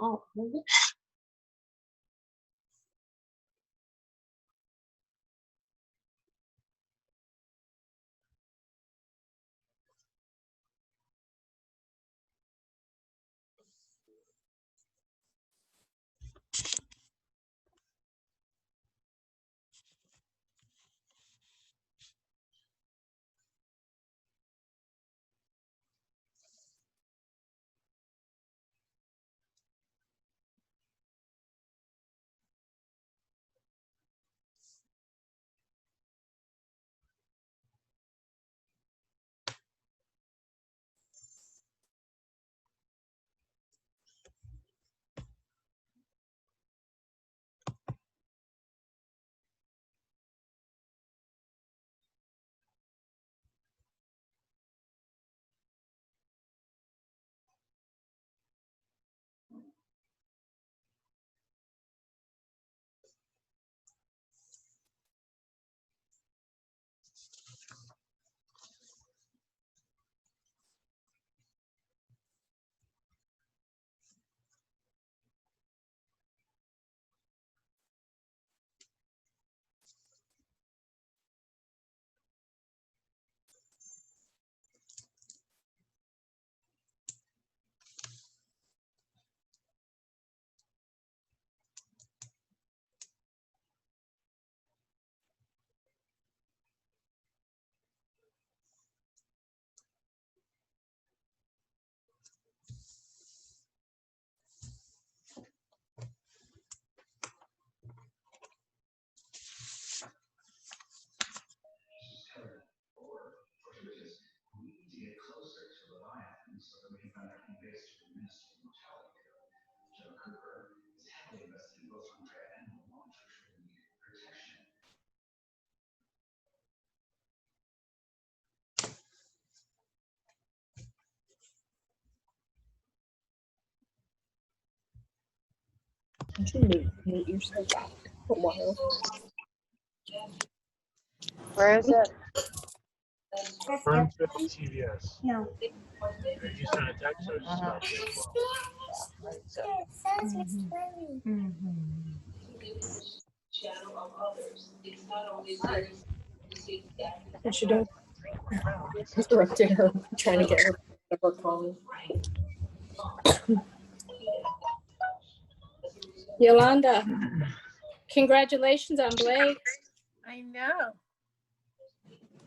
Oh, you should mute yourself for a while. Where is it? Fernfield TVS. No. If you send a text, so just stop there as well. What she doing? Interrupted her, trying to get her to her phone. Yolanda, congratulations on Blake. I know.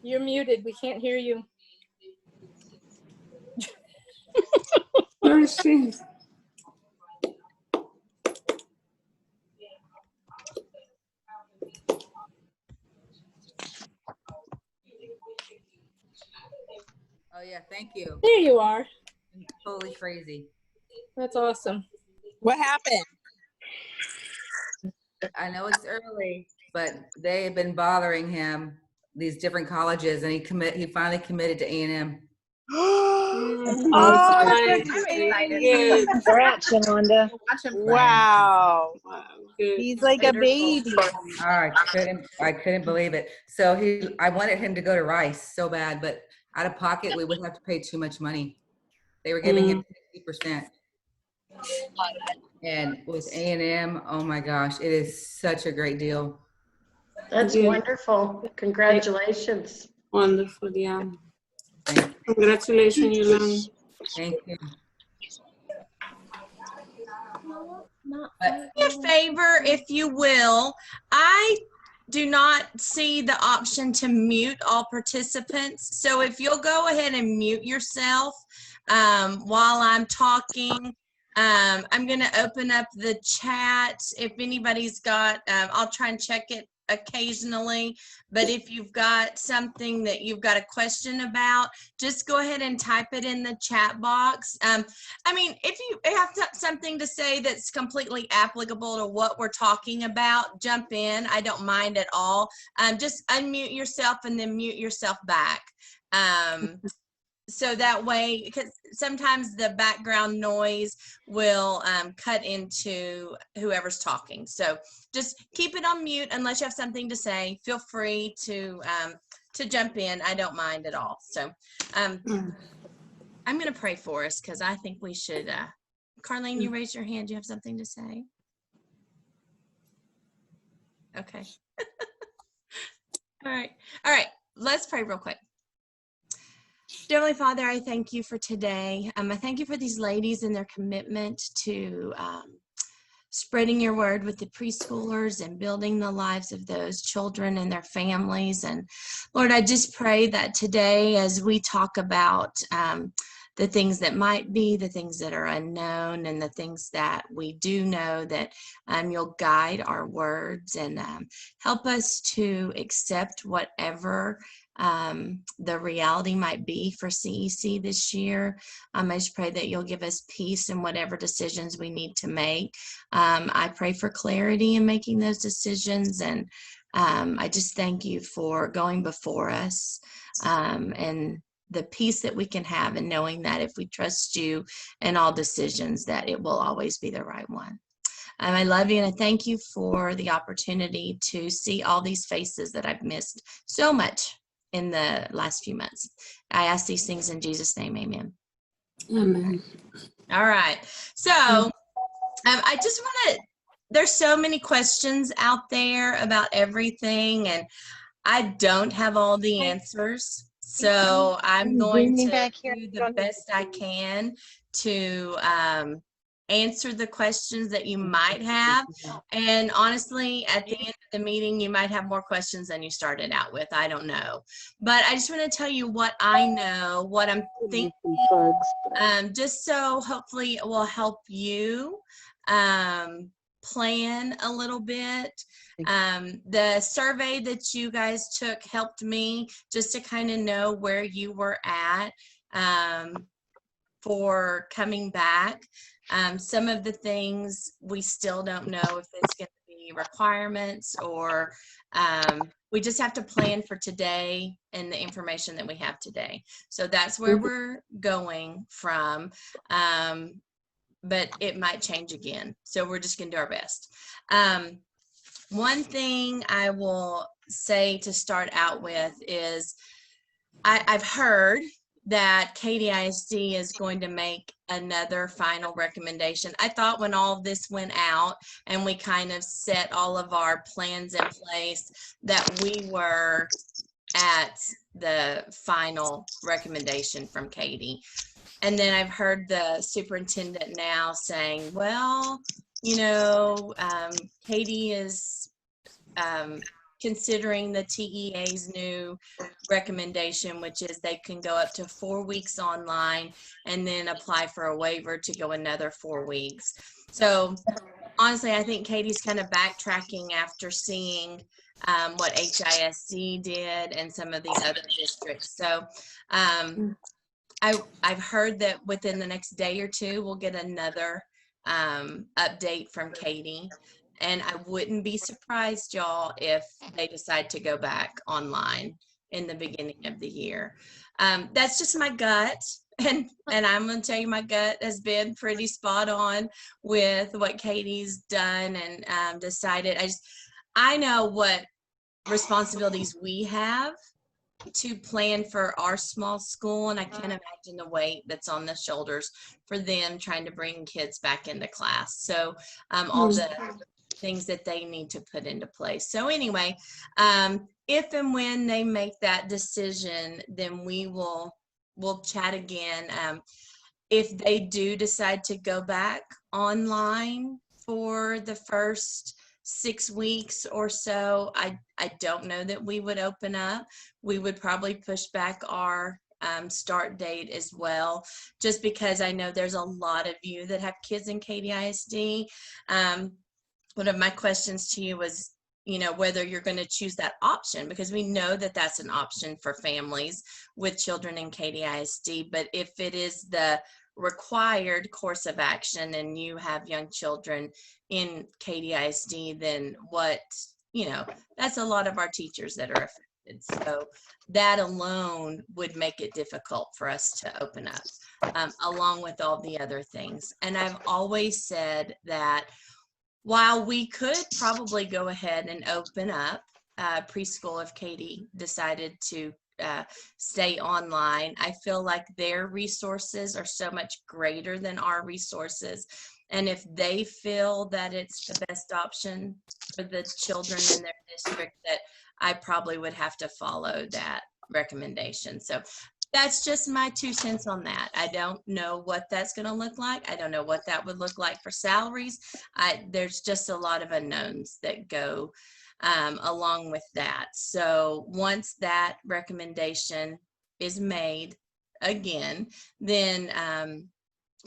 You're muted. We can't hear you. Where is she? Oh yeah, thank you. There you are. Totally crazy. That's awesome. What happened? I know it's early, but they have been bothering him, these different colleges, and he finally committed to A&M. Oh, nice. Good. Congrats, Yolanda. Wow. Good. He's like a baby. I couldn't believe it. So I wanted him to go to Rice so bad, but out of pocket, we would have to pay too much money. They were giving him 60%. And with A&M, oh my gosh, it is such a great deal. That's wonderful. Congratulations. Wonderful, yeah. Thank you. Congratulations, Yolanda. Thank you. Do me a favor, if you will. I do not see the option to mute all participants. So if you'll go ahead and mute yourself while I'm talking, I'm going to open up the chat. If anybody's got, I'll try and check it occasionally, but if you've got something that you've got a question about, just go ahead and type it in the chat box. I mean, if you have something to say that's completely applicable to what we're talking about, jump in. I don't mind at all. Just unmute yourself and then mute yourself back. So that way, because sometimes the background noise will cut into whoever's talking. So just keep it on mute unless you have something to say. Feel free to jump in. I don't mind at all. So I'm going to pray for us because I think we should Carlene, you raised your hand. You have something to say? Okay. All right. All right. Let's pray real quick. Heavenly Father, I thank you for today. I thank you for these ladies and their commitment to spreading your word with the preschoolers and building the lives of those children and their families. And Lord, I just pray that today, as we talk about the things that might be, the things that are unknown, and the things that we do know, that you'll guide our words and help us to accept whatever the reality might be for CEC this year. I just pray that you'll give us peace in whatever decisions we need to make. I pray for clarity in making those decisions, and I just thank you for going before us and the peace that we can have in knowing that if we trust you in all decisions, that it will always be the right one. I love you, and I thank you for the opportunity to see all these faces that I've missed so much in the last few months. I ask these things in Jesus' name, amen. Amen. All right. So I just want to, there's so many questions out there about everything, and I don't have all the answers. So I'm going to do the best I can to answer the questions that you might have. And honestly, at the end of the meeting, you might have more questions than you started out with. I don't know. But I just want to tell you what I know, what I'm thinking, just so hopefully it will help you plan a little bit. The survey that you guys took helped me just to kind of know where you were at for coming back. Some of the things we still don't know if it's going to be requirements, or we just have to plan for today and the information that we have today. So that's where we're going from. But it might change again. So we're just going to do our best. One thing I will say to start out with is I've heard that KDISD is going to make another final recommendation. I thought when all of this went out and we kind of set all of our plans in place that we were at the final recommendation from Katie. And then I've heard the superintendent now saying, well, you know, Katie is considering the TEA's new recommendation, which is they can go up to 4 weeks online and then apply for a waiver to go another 4 weeks. So honestly, I think Katie's kind of backtracking after seeing what HISD did and some of these other districts. So I've heard that within the next day or two, we'll get another update from Katie. And I wouldn't be surprised, y'all, if they decide to go back online in the beginning of the year. That's just my gut. And I'm going to tell you, my gut has been pretty spot on with what Katie's done and decided. I know what responsibilities we have to plan for our small school, and I can't imagine the weight that's on the shoulders for them trying to bring kids back into class. So all the things that they need to put into place. So anyway, if and when they make that decision, then we'll chat again. If they do decide to go back online for the first 6 weeks or so, I don't know that we would open up. We would probably push back our start date as well, just because I know there's a lot of you that have kids in KDISD. One of my questions to you was, you know, whether you're going to choose that option, because we know that that's an option for families with children in KDISD. But if it is the required course of action and you have young children in KDISD, then what, you know, that's a lot of our teachers that are affected. So that alone would make it difficult for us to open up, along with all the other things. And I've always said that while we could probably go ahead and open up preschool if Katie decided to stay online. I feel like their resources are so much greater than our resources. And if they feel that it's the best option for the children in their district, that I probably would have to follow that recommendation. So that's just my 2 cents on that. I don't know what that's going to look like. I don't know what that would look like for salaries. There's just a lot of unknowns that go along with that. So once that recommendation is made again, then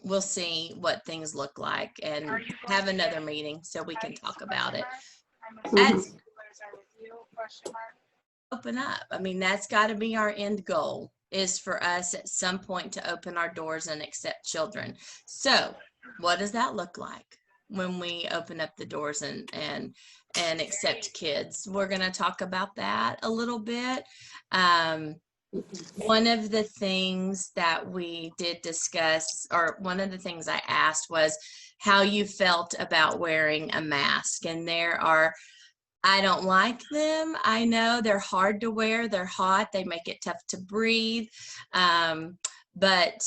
we'll see what things look like and have another meeting so we can talk about it. As open up. I mean, that's got to be our end goal, is for us at some point to open our doors and accept children. So what does that look like when we open up the doors and accept kids? We're going to talk about that a little bit. One of the things that we did discuss, or one of the things I asked, was how you felt about wearing a mask. And I don't like them. I know they're hard to wear. They're hot. They make it tough to breathe. But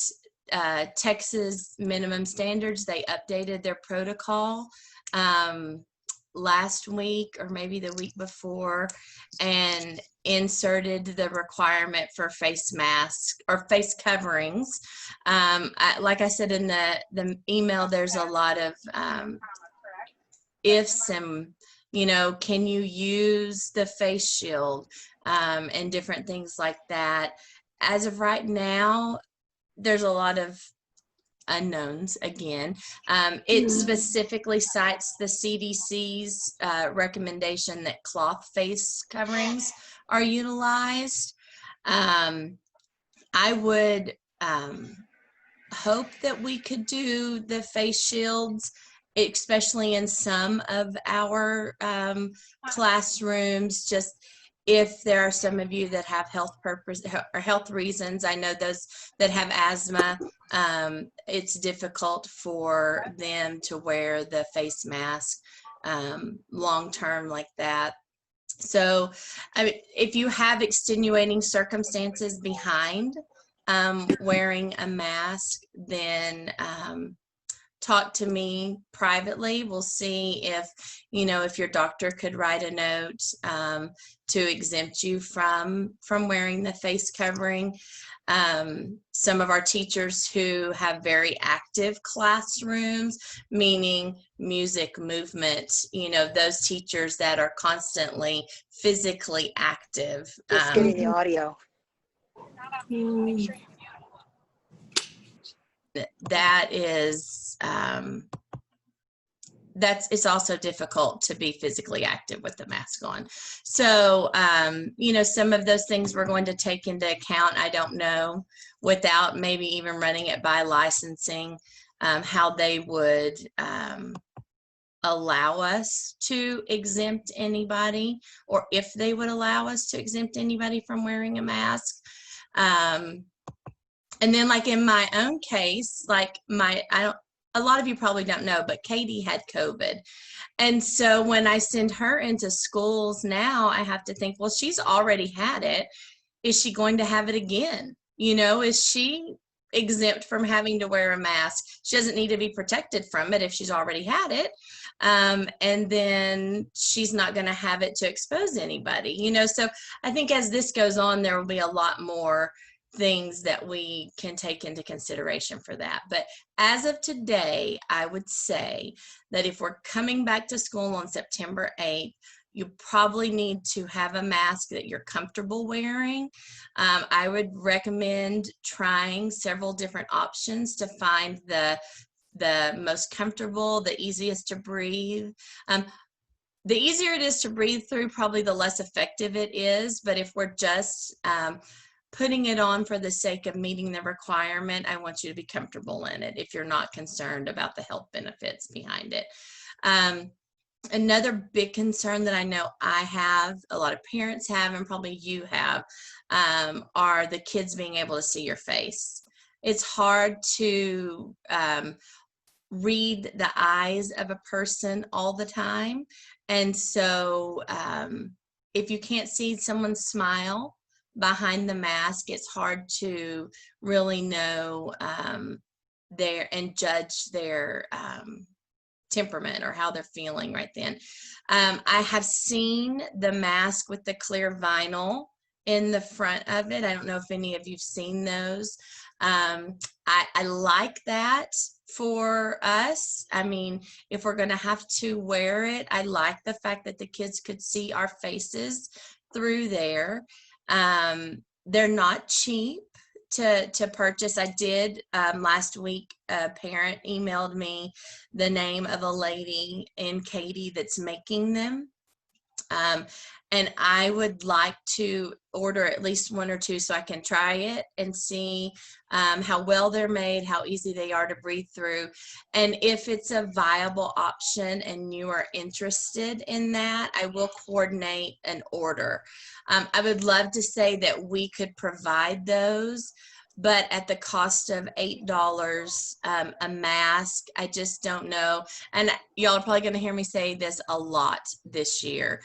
Texas minimum standards, they updated their protocol last week or maybe the week before, and inserted the requirement for face masks or face coverings. Like I said in the email, there's a lot of ifs and, you know, can you use the face shield and different things like that. As of right now, there's a lot of unknowns again. It specifically cites the CDC's recommendation that cloth face coverings are utilized. I would hope that we could do the face shields, especially in some of our classrooms, just if there are some of you that have health purpose or health reasons. I know those that have asthma, it's difficult for them to wear the face mask long term like that. So I mean, if you have extenuating circumstances behind wearing a mask, then talk to me privately. We'll see if, you know, if your doctor could write a note to exempt you from wearing the face covering. Some of our teachers who have very active classrooms, meaning music, movement, you know, those teachers that are constantly physically active. Just getting the audio. That is it's also difficult to be physically active with the mask on. So you know, some of those things we're going to take into account. I don't know, without maybe even running it by licensing, how they would allow us to exempt anybody, or if they would allow us to exempt anybody from wearing a mask. And then, like in my own case, like a lot of you probably don't know, but Katie had COVID. And so when I send her into schools now, I have to think, well, she's already had it. Is she going to have it again? You know, is she exempt from having to wear a mask? She doesn't need to be protected from it if she's already had it. And then she's not going to have it to expose anybody, you know? So I think as this goes on, there will be a lot more things that we can take into consideration for that. But as of today, I would say that if we're coming back to school on September 8th, you probably need to have a mask that you're comfortable wearing. I would recommend trying several different options to find the most comfortable, the easiest to breathe. The easier it is to breathe through, probably the less effective it is. But if we're just putting it on for the sake of meeting the requirement, I want you to be comfortable in it if you're not concerned about the health benefits behind it. Another big concern that I know I have, a lot of parents have, and probably you have, are the kids being able to see your face. It's hard to read the eyes of a person all the time. And so if you can't see someone smile behind the mask, it's hard to really know and judge their temperament or how they're feeling right then. I have seen the mask with the clear vinyl in the front of it. I don't know if any of you've seen those. I like that for us. I mean, if we're going to have to wear it, I like the fact that the kids could see our faces through there. They're not cheap to purchase. I did last week, a parent emailed me the name of a lady in Katy that's making them. And I would like to order at least one or two so I can try it and see how well they're made, how easy they are to breathe through. And if it's a viable option and you are interested in that, I will coordinate an order. I would love to say that we could provide those, but at the cost of $8 a mask, I just don't know. And y'all are probably going to hear me say this a lot this year.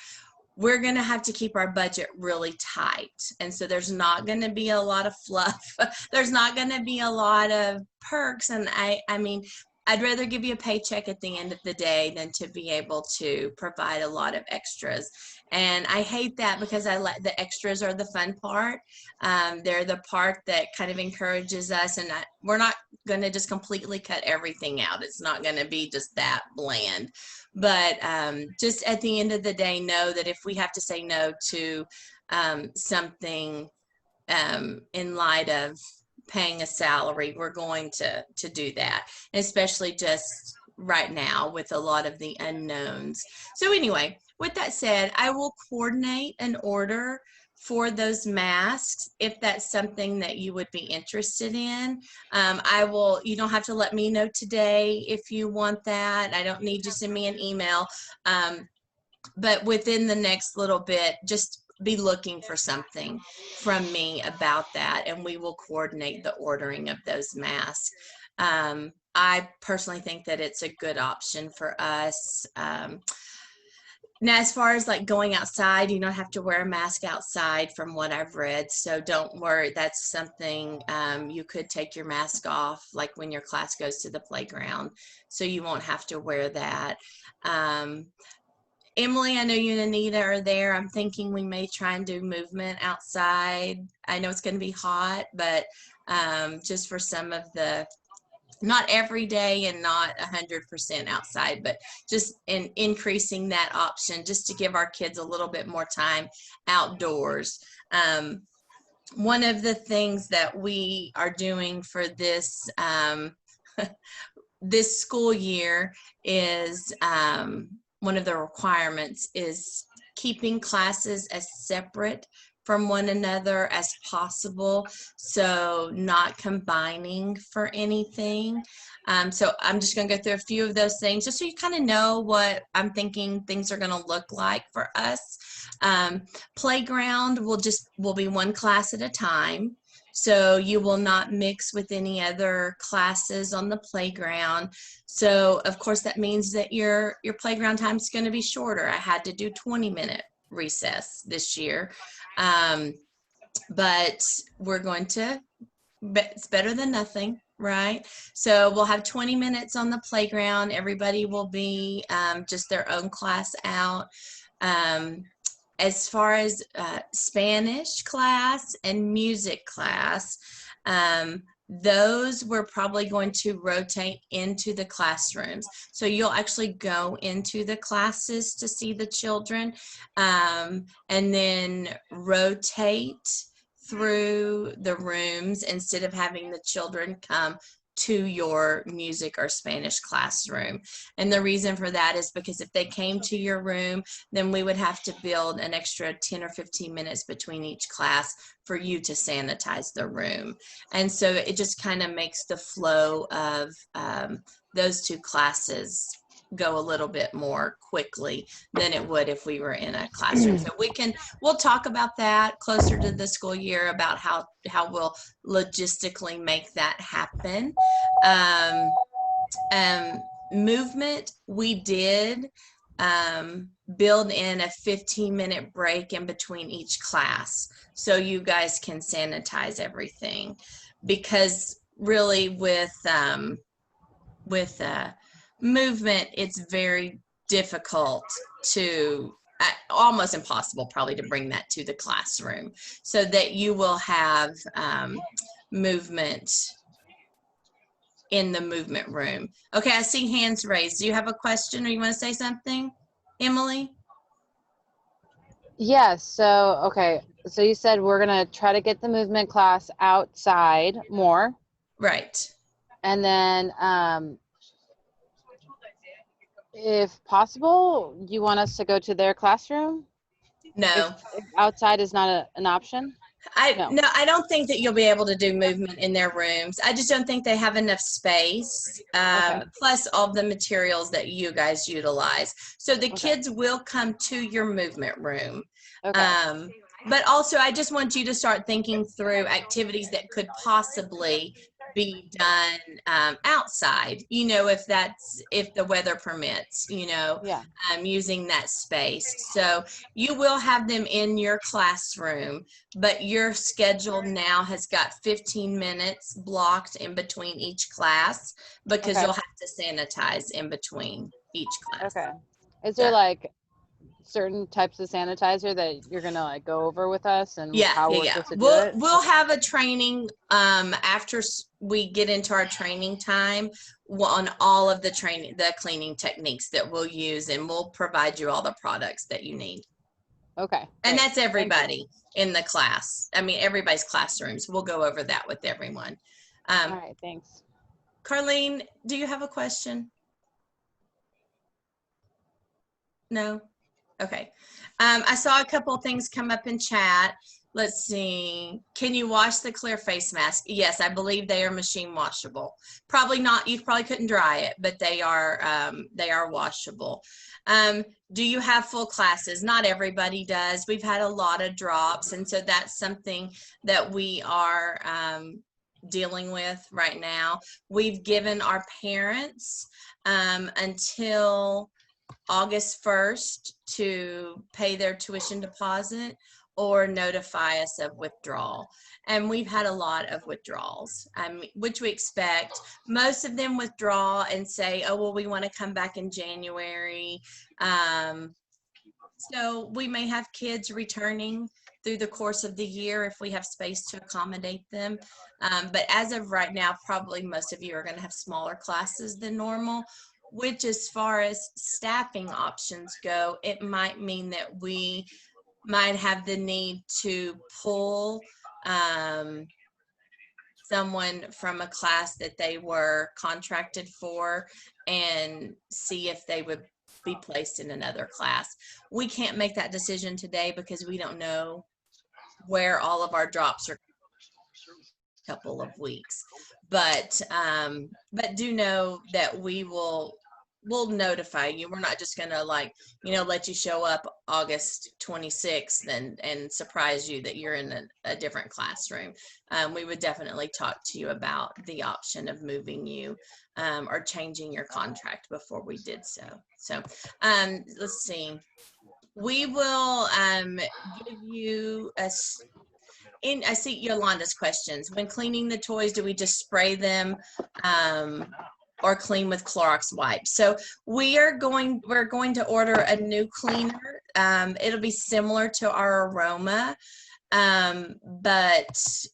We're going to have to keep our budget really tight. And so there's not going to be a lot of fluff. There's not going to be a lot of perks. And I mean, I'd rather give you a paycheck at the end of the day than to be able to provide a lot of extras. And I hate that because the extras are the fun part. They're the part that kind of encourages us, and we're not going to just completely cut everything out. It's not going to be just that bland. But just at the end of the day, know that if we have to say no to something in light of paying a salary, we're going to do that, especially just right now with a lot of the unknowns. So anyway, with that said, I will coordinate an order for those masks if that's something that you would be interested in. You don't have to let me know today if you want that. I don't need you to send me an email, but within the next little bit, just be looking for something from me about that, and we will coordinate the ordering of those masks. I personally think that it's a good option for us. Now, as far as like going outside, you don't have to wear a mask outside from what I've read. So don't worry. That's something you could take your mask off like when your class goes to the playground. So you won't have to wear that. Emily, I know you and Anita are there. I'm thinking we may try and do movement outside. I know it's going to be hot, but just for some of the, not every day and not 100% outside, but just in increasing that option just to give our kids a little bit more time outdoors. One of the things that we are doing for this this school year is one of the requirements is keeping classes as separate from one another as possible, so not combining for anything. So I'm just going to go through a few of those things just so you kind of know what I'm thinking things are going to look like for us. Playground will be one class at a time. So you will not mix with any other classes on the playground. So of course that means that your playground time is going to be shorter. I had to do 20-minute recess this year. But we're going to, it's better than nothing, right? So we'll have 20 minutes on the playground. Everybody will be just their own class out. As far as Spanish class and music class, those we're probably going to rotate into the classrooms. So you'll actually go into the classes to see the children, and then rotate through the rooms instead of having the children come to your music or Spanish classroom. And the reason for that is because if they came to your room, then we would have to build an extra 10 or 15 minutes between each class for you to sanitize the room. And so it just kind of makes the flow of those two classes go a little bit more quickly than it would if we were in a classroom. So we'll talk about that closer to the school year about how we'll logistically make that happen. Movement, we did build in a 15-minute break in between each class so you guys can sanitize everything, because really with movement, it's very difficult to, almost impossible probably, to bring that to the classroom, so that you will have movement in the movement room. Okay, I see hands raised. Do you have a question or you want to say something, Emily? Yes. So, okay. So you said we're going to try to get the movement class outside more. Right. And then, if possible, you want us to go to their classroom? No. If outside is not an option? No, I don't think that you'll be able to do movement in their rooms. I just don't think they have enough space, Okay. plus all the materials that you guys utilize. So the kids will come to your movement room. Okay. But also, I just want you to start thinking through activities that could possibly be done outside, you know, if the weather permits, you know, Yeah. using that space. So you will have them in your classroom, but your schedule now has got 15 minutes blocked in between each class, because Okay. you'll have to sanitize in between each class. Okay. Is there like certain types of sanitizer that you're gonna like go over with us, and how we're supposed to do it? We'll have a training after we get into our training time on all of the cleaning techniques that we'll use, and we'll provide you all the products that you need. Okay. And Great. that's everybody in the class. I mean, everybody's classrooms. We'll go over that with everyone. All right. Thanks. Carlene, do you have a question? No? Okay. I saw a couple of things come up in chat. Let's see. Can you wash the clear face mask? Yes, I believe they are machine washable. Probably not. You probably couldn't dry it, but they are washable. Do you have full classes? Not everybody does. We've had a lot of drops, and so that's something that we are dealing with right now. We've given our parents until August 1st to pay their tuition deposit or notify us of withdrawal. And we've had a lot of withdrawals, which we expect. Most of them withdraw and say, oh, well, we want to come back in January. So we may have kids returning through the course of the year if we have space to accommodate them. But as of right now, probably most of you are going to have smaller classes than normal, which, as far as staffing options go, it might mean that we might have the need to pull someone from a class that they were contracted for and see if they would be placed in another class. We can't make that decision today because we don't know where all of our drops are a couple of weeks. But do know that we'll notify you. We're not just gonna let you show up August 26th and surprise you that you're in a different classroom. We would definitely talk to you about the option of moving you or changing your contract before we did so. So let's see. We will give you I see Yolanda's questions. When cleaning the toys, do we just spray them or clean with Clorox wipes? So we're going to order a new cleaner. It'll be similar to our Aroma, but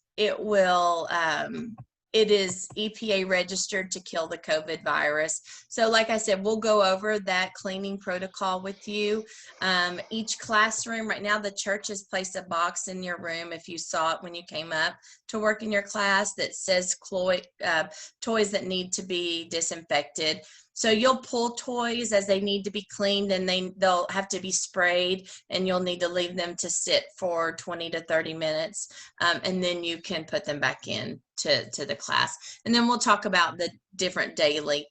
it is EPA registered to kill the COVID virus. So like I said, we'll go over that cleaning protocol with you. Each classroom, right now the church has placed a box in your room, if you saw it when you came up to work in your class, that says toys that need to be disinfected. So you'll pull toys as they need to be cleaned, and they'll have to be sprayed, and you'll need to leave them to sit for 20 to 30 minutes. And then you can put them back in to the class. And then we'll talk about the different daily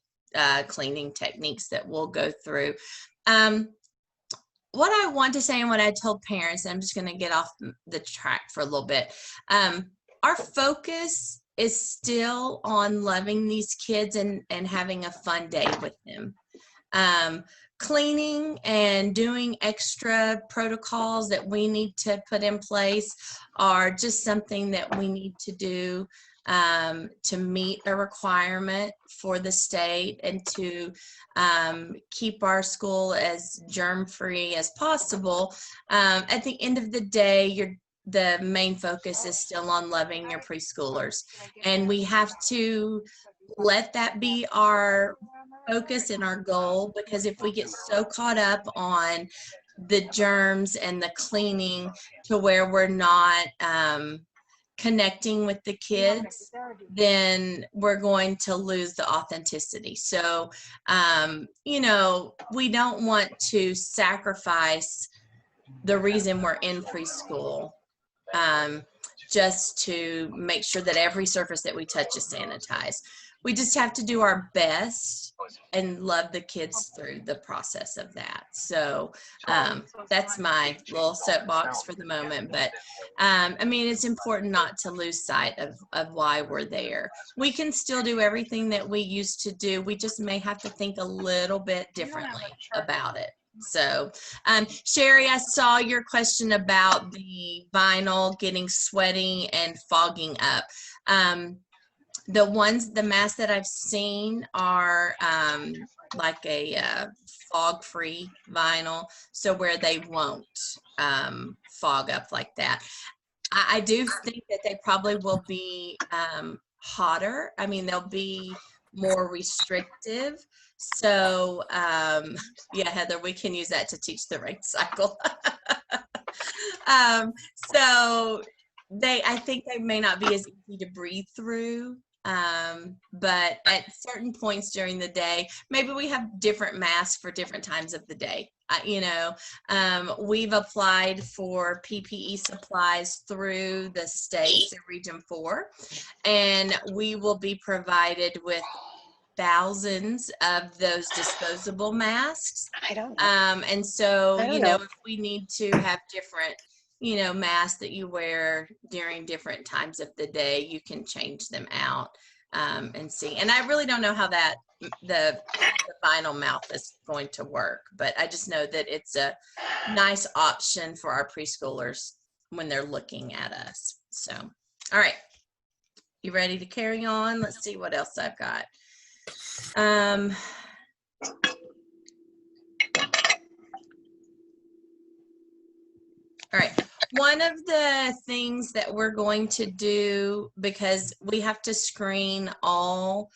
cleaning techniques that we'll go through. What I want to say, and what I told parents, and I'm just going to get off the track for a little bit. Our focus is still on loving these kids and having a fun day with them. cleaning and doing extra protocols that we need to put in place are just something that we need to do to meet a requirement for the state and to keep our school as germ-free as possible. At the end of the day, the main focus is still on loving your preschoolers, and we have to let that be our focus and our goal, because if we get so caught up on the germs and the cleaning to where we're not connecting with the kids, then we're going to lose the authenticity. So, you know, we don't want to sacrifice the reason we're in preschool just to make sure that every surface that we touch is sanitized. We just have to do our best and love the kids through the process of that. So that's my little soapbox for the moment. But I mean, it's important not to lose sight of why we're there. We can still do everything that we used to do. We just may have to think a little bit differently about it. So, Sherry, I saw your question about the vinyl getting sweaty and fogging up. The masks that I've seen are like a fog-free vinyl, so where they won't fog up like that. I do think that they probably will be hotter. I mean, they'll be more restrictive. So yeah, Heather, we can use that to teach the rain cycle. So I think they may not be as easy to breathe through. But at certain points during the day, maybe we have different masks for different times of the day. You know, we've applied for PPE supplies through the state, so Region 4, and we will be provided with thousands of those disposable masks. And so, you know, if we need to have different, you know, masks that you wear during different times of the day, you can change them out and see. And I really don't know how that the vinyl mouth is going to work, but I just know that it's a nice option for our preschoolers when they're looking at us. So, all right, you ready to carry on? Let's see what else I've got. All right. One of the things that we're going to do, because we have to screen all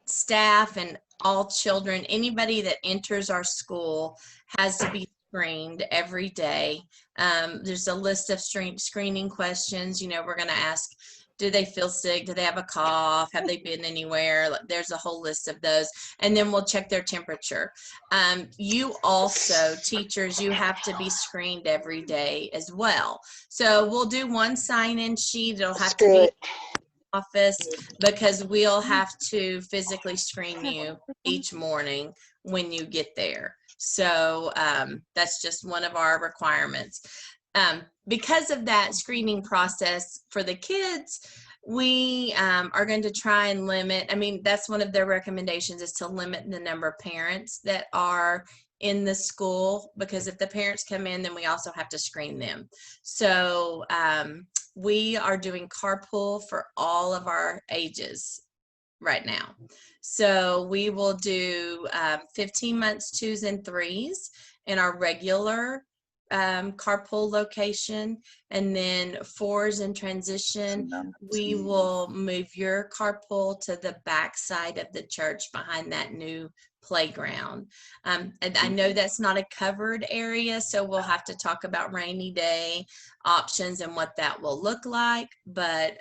staff and all children, anybody that enters our school has to be screened every day. There's a list of screening questions. You know, we're going to ask, do they feel sick? Do they have a cough? Have they been anywhere? There's a whole list of those. And then we'll check their temperature. You also, teachers, you have to be screened every day as well. So we'll do one sign-in sheet. It'll have to be in the office because we'll have to physically screen you each morning when you get there. So that's just one of our requirements. Because of that screening process for the kids, we are going to try and limit, I mean, that's one of their recommendations, is to limit the number of parents that are in the school, because if the parents come in, then we also have to screen them. So we are doing carpool for all of our ages right now. So we will do 15 months 2s and 3s in our regular carpool location, and then 4s in transition. We will move your carpool to the back side of the church behind that new playground. And I know that's not a covered area, so we'll have to talk about rainy day options and what that will look like. But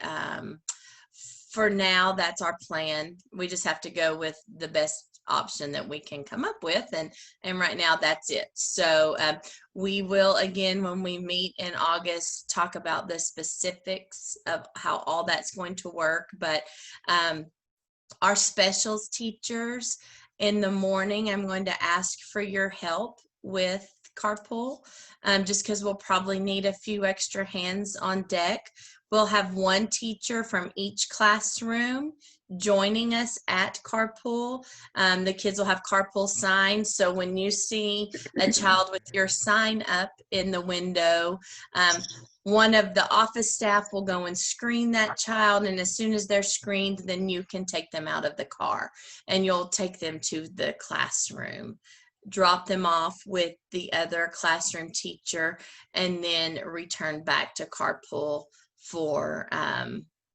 for now, that's our plan. We just have to go with the best option that we can come up with, and right now that's it. So we will, again, when we meet in August, talk about the specifics of how all that's going to work. But our specials teachers, in the morning, I'm going to ask for your help with carpool, just because we'll probably need a few extra hands on deck. We'll have one teacher from each classroom joining us at carpool. The kids will have carpool signs, so when you see a child with your sign up in the window, one of the office staff will go and screen that child, and as soon as they're screened, then you can take them out of the car and you'll take them to the classroom, drop them off with the other classroom teacher, and then return back to carpool for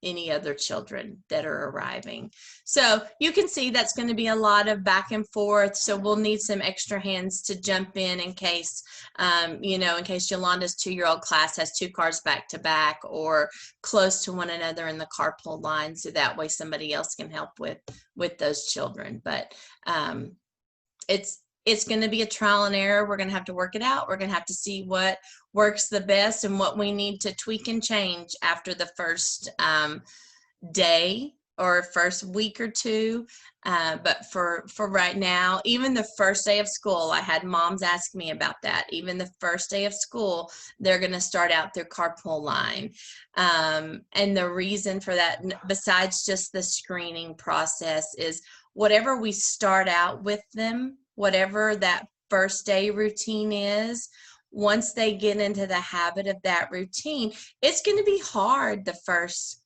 any other children that are arriving. So you can see that's going to be a lot of back and forth. So we'll need some extra hands to jump in case, in case Yolanda's 2-year-old class has 2 cars back to back or close to one another in the carpool line. So that way somebody else can help with those children. But it's going to be a trial and error. We're going to have to work it out. We're going to have to see what works the best and what we need to tweak and change after the first day or first week or two. But for right now, even the first day of school, I had moms ask me about that. Even the first day of school, they're going to start out their carpool line. And the reason for that, besides just the screening process, is whatever we start out with them, whatever that first day routine is, once they get into the habit of that routine, it's going to be hard the first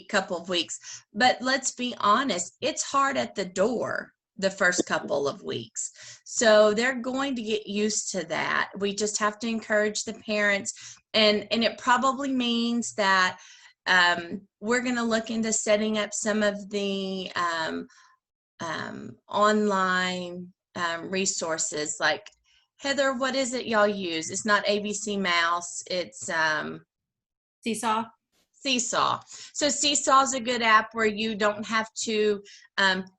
couple of weeks. But let's be honest, it's hard at the door the first couple of weeks. So they're going to get used to that. We just have to encourage the parents. And it probably means that we're going to look into setting up some of the online resources. Like, Heather, what is it y'all use? It's not ABC Mouse, it's Seesaw. Seesaw. So Seesaw is a good app where you don't have to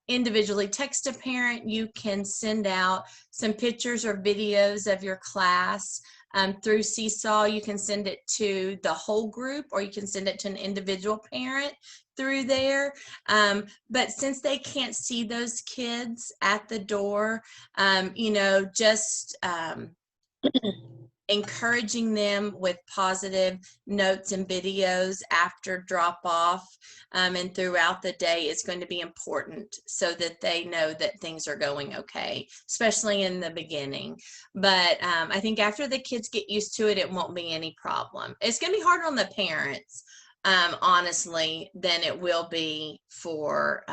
individually text a parent. You can send out some pictures or videos of your class through Seesaw. You can send it to the whole group, or you can send it to an individual parent through there. But since they can't see those kids at the door, just encouraging them with positive notes and videos after drop off and throughout the day is going to be important, so that they know that things are going okay, especially in the beginning. But I think after the kids get used to it, it won't be any problem. It's going to be harder on the parents, honestly, than it will be for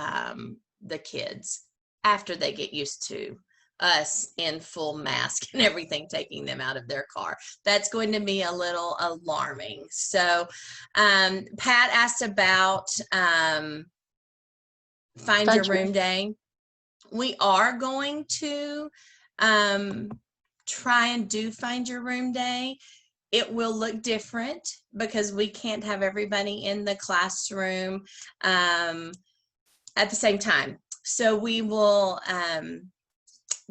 the kids after they get used to us in full mask and everything, taking them out of their car. That's going to be a little alarming. So Pat asked about Find Your Room Day. We are going to try and do Find Your Room Day. It will look different because we can't have everybody in the classroom at the same time. So we will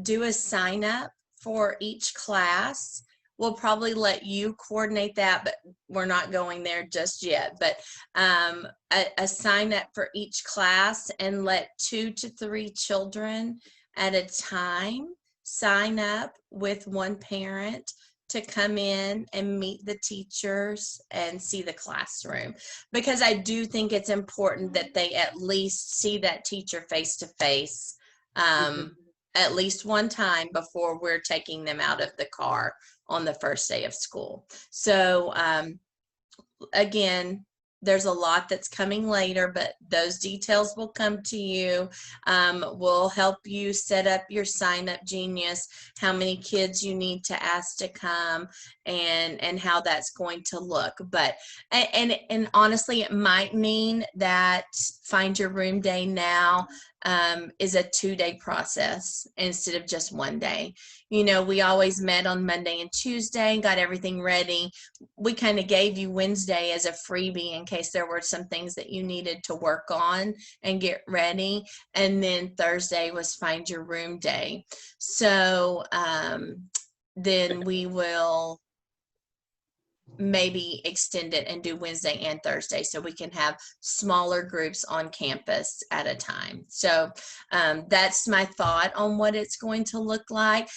do a sign up for each class. We'll probably let you coordinate that, but we're not going there just yet. But a sign up for each class, and let 2 to 3 children at a time sign up with one parent to come in and meet the teachers and see the classroom, because I do think it's important that they at least see that teacher face to face at least one time before we're taking them out of the car on the first day of school. So again, there's a lot that's coming later, but those details will come to you. We'll help you set up your Sign Up Genius, how many kids you need to ask to come, and how that's going to look. But and honestly, it might mean that Find Your Room Day now is a 2-day process instead of just 1 day. You know, we always met on Monday and Tuesday, got everything ready. We kind of gave you Wednesday as a freebie in case there were some things that you needed to work on and get ready. And then Thursday was Find Your Room Day. So then we will maybe extend it and do Wednesday and Thursday so we can have smaller groups on campus at a time. So that's my thought on what it's going to look like.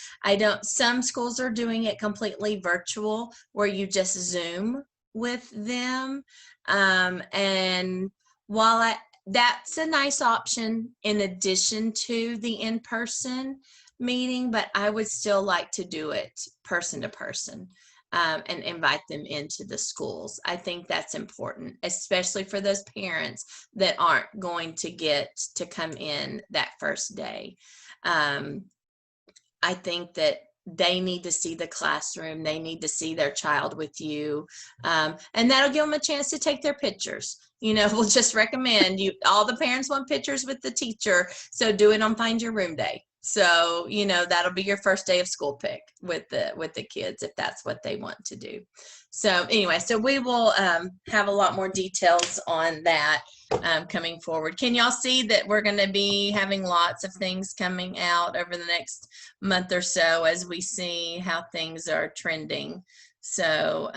Some schools are doing it completely virtual where you just Zoom with them. And while that's a nice option in addition to the in-person meeting, but I would still like to do it person to person. And invite them into the schools. I think that's important, especially for those parents that aren't going to get to come in that first day. I think that they need to see the classroom. They need to see their child with you. And that'll give them a chance to take their pictures. We'll just recommend all the parents want pictures with the teacher. So do it on Find Your Room Day. So, that'll be your first day of school pick with the kids if that's what they want to do. So anyway, so we will have a lot more details on that coming forward. Can y'all see that we're going to be having lots of things coming out over the next month or so as we see how things are trending? So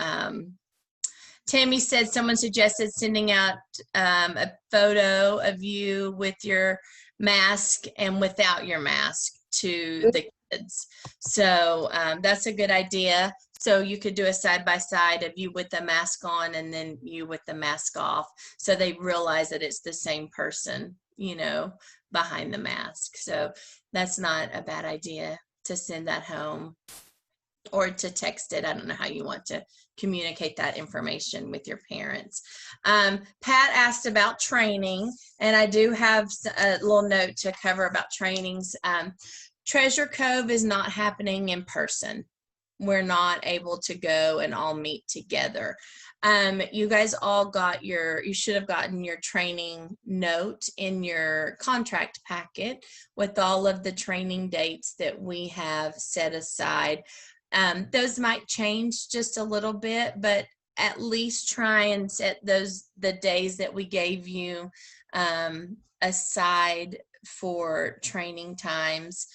Tammy said someone suggested sending out a photo of you with your mask and without your mask to the kids. So that's a good idea. So you could do a side-by-side of you with the mask on and then you with the mask off. So they realize that it's the same person, behind the mask. So that's not a bad idea to send that home or to text it. I don't know how you want to communicate that information with your parents. Pat asked about training, and I do have a little note to cover about trainings. Treasure Cove is not happening in person. We're not able to go and all meet together. You guys all you should have gotten your training note in your contract packet with all of the training dates that we have set aside. Those might change just a little bit, but at least try and set the days that we gave you aside for training times.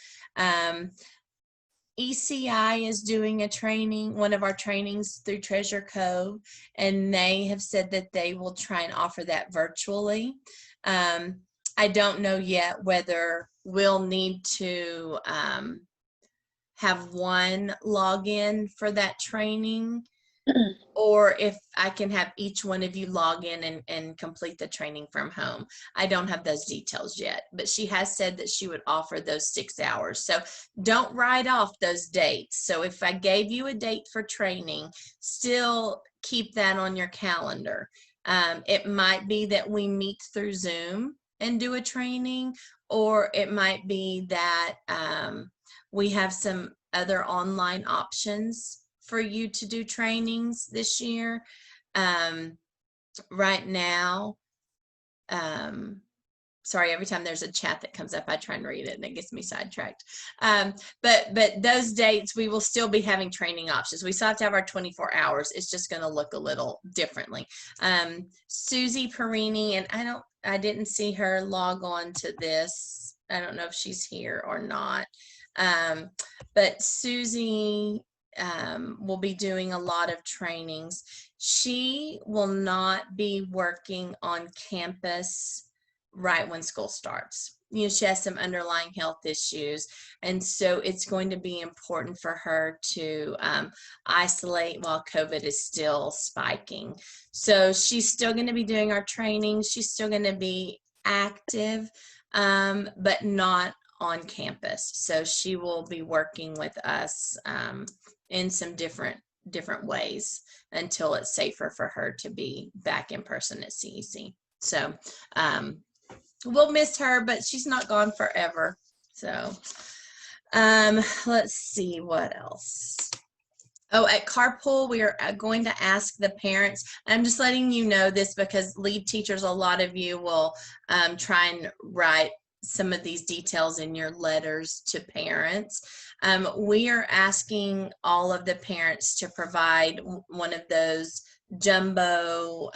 ECI is doing one of our trainings through Treasure Cove, and they have said that they will try and offer that virtually. I don't know yet whether we'll need to have one login for that training, or if I can have each one of you log in and complete the training from home. I don't have those details yet, but she has said that she would offer those 6 hours. So don't write off those dates. So if I gave you a date for training, still keep that on your calendar. It might be that we meet through Zoom and do a training, or it might be that we have some other online options for you to do trainings this year. Right now, sorry, every time there's a chat that comes up, I try and read it and it gets me sidetracked. But those dates, we will still be having training options. We still have to have our 24 hours. It's just going to look a little differently. Susie Perini, and I didn't see her log on to this. I don't know if she's here or not. But Susie will be doing a lot of trainings. She will not be working on campus right when school starts. She has some underlying health issues, and so it's going to be important for her to isolate while COVID is still spiking. So she's still going to be doing our training. She's still going to be active, but not on campus. So she will be working with us in some different ways until it's safer for her to be back in person at CEC. So we'll miss her, but she's not gone forever. So let's see what else. Oh, at Carpool, we are going to ask the parents. I'm just letting you know this because lead teachers, a lot of you will try and write some of these details in your letters to parents. We are asking all of the parents to provide one of those jumbo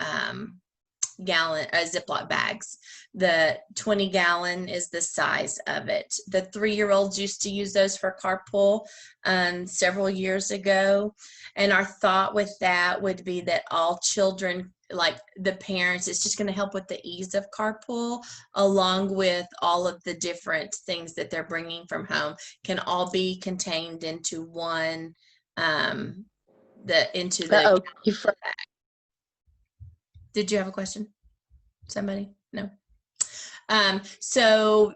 gallon Ziploc bags. The 20-gallon is the size of it. The 3-year-olds used to use those for carpool several years ago. And our thought with that would be that all children, like the parents, it's just going to help with the ease of carpool, along with all of the different things that they're bringing from home can all be contained into one, Uh-oh, you froze. Did you have a question? Somebody? No. So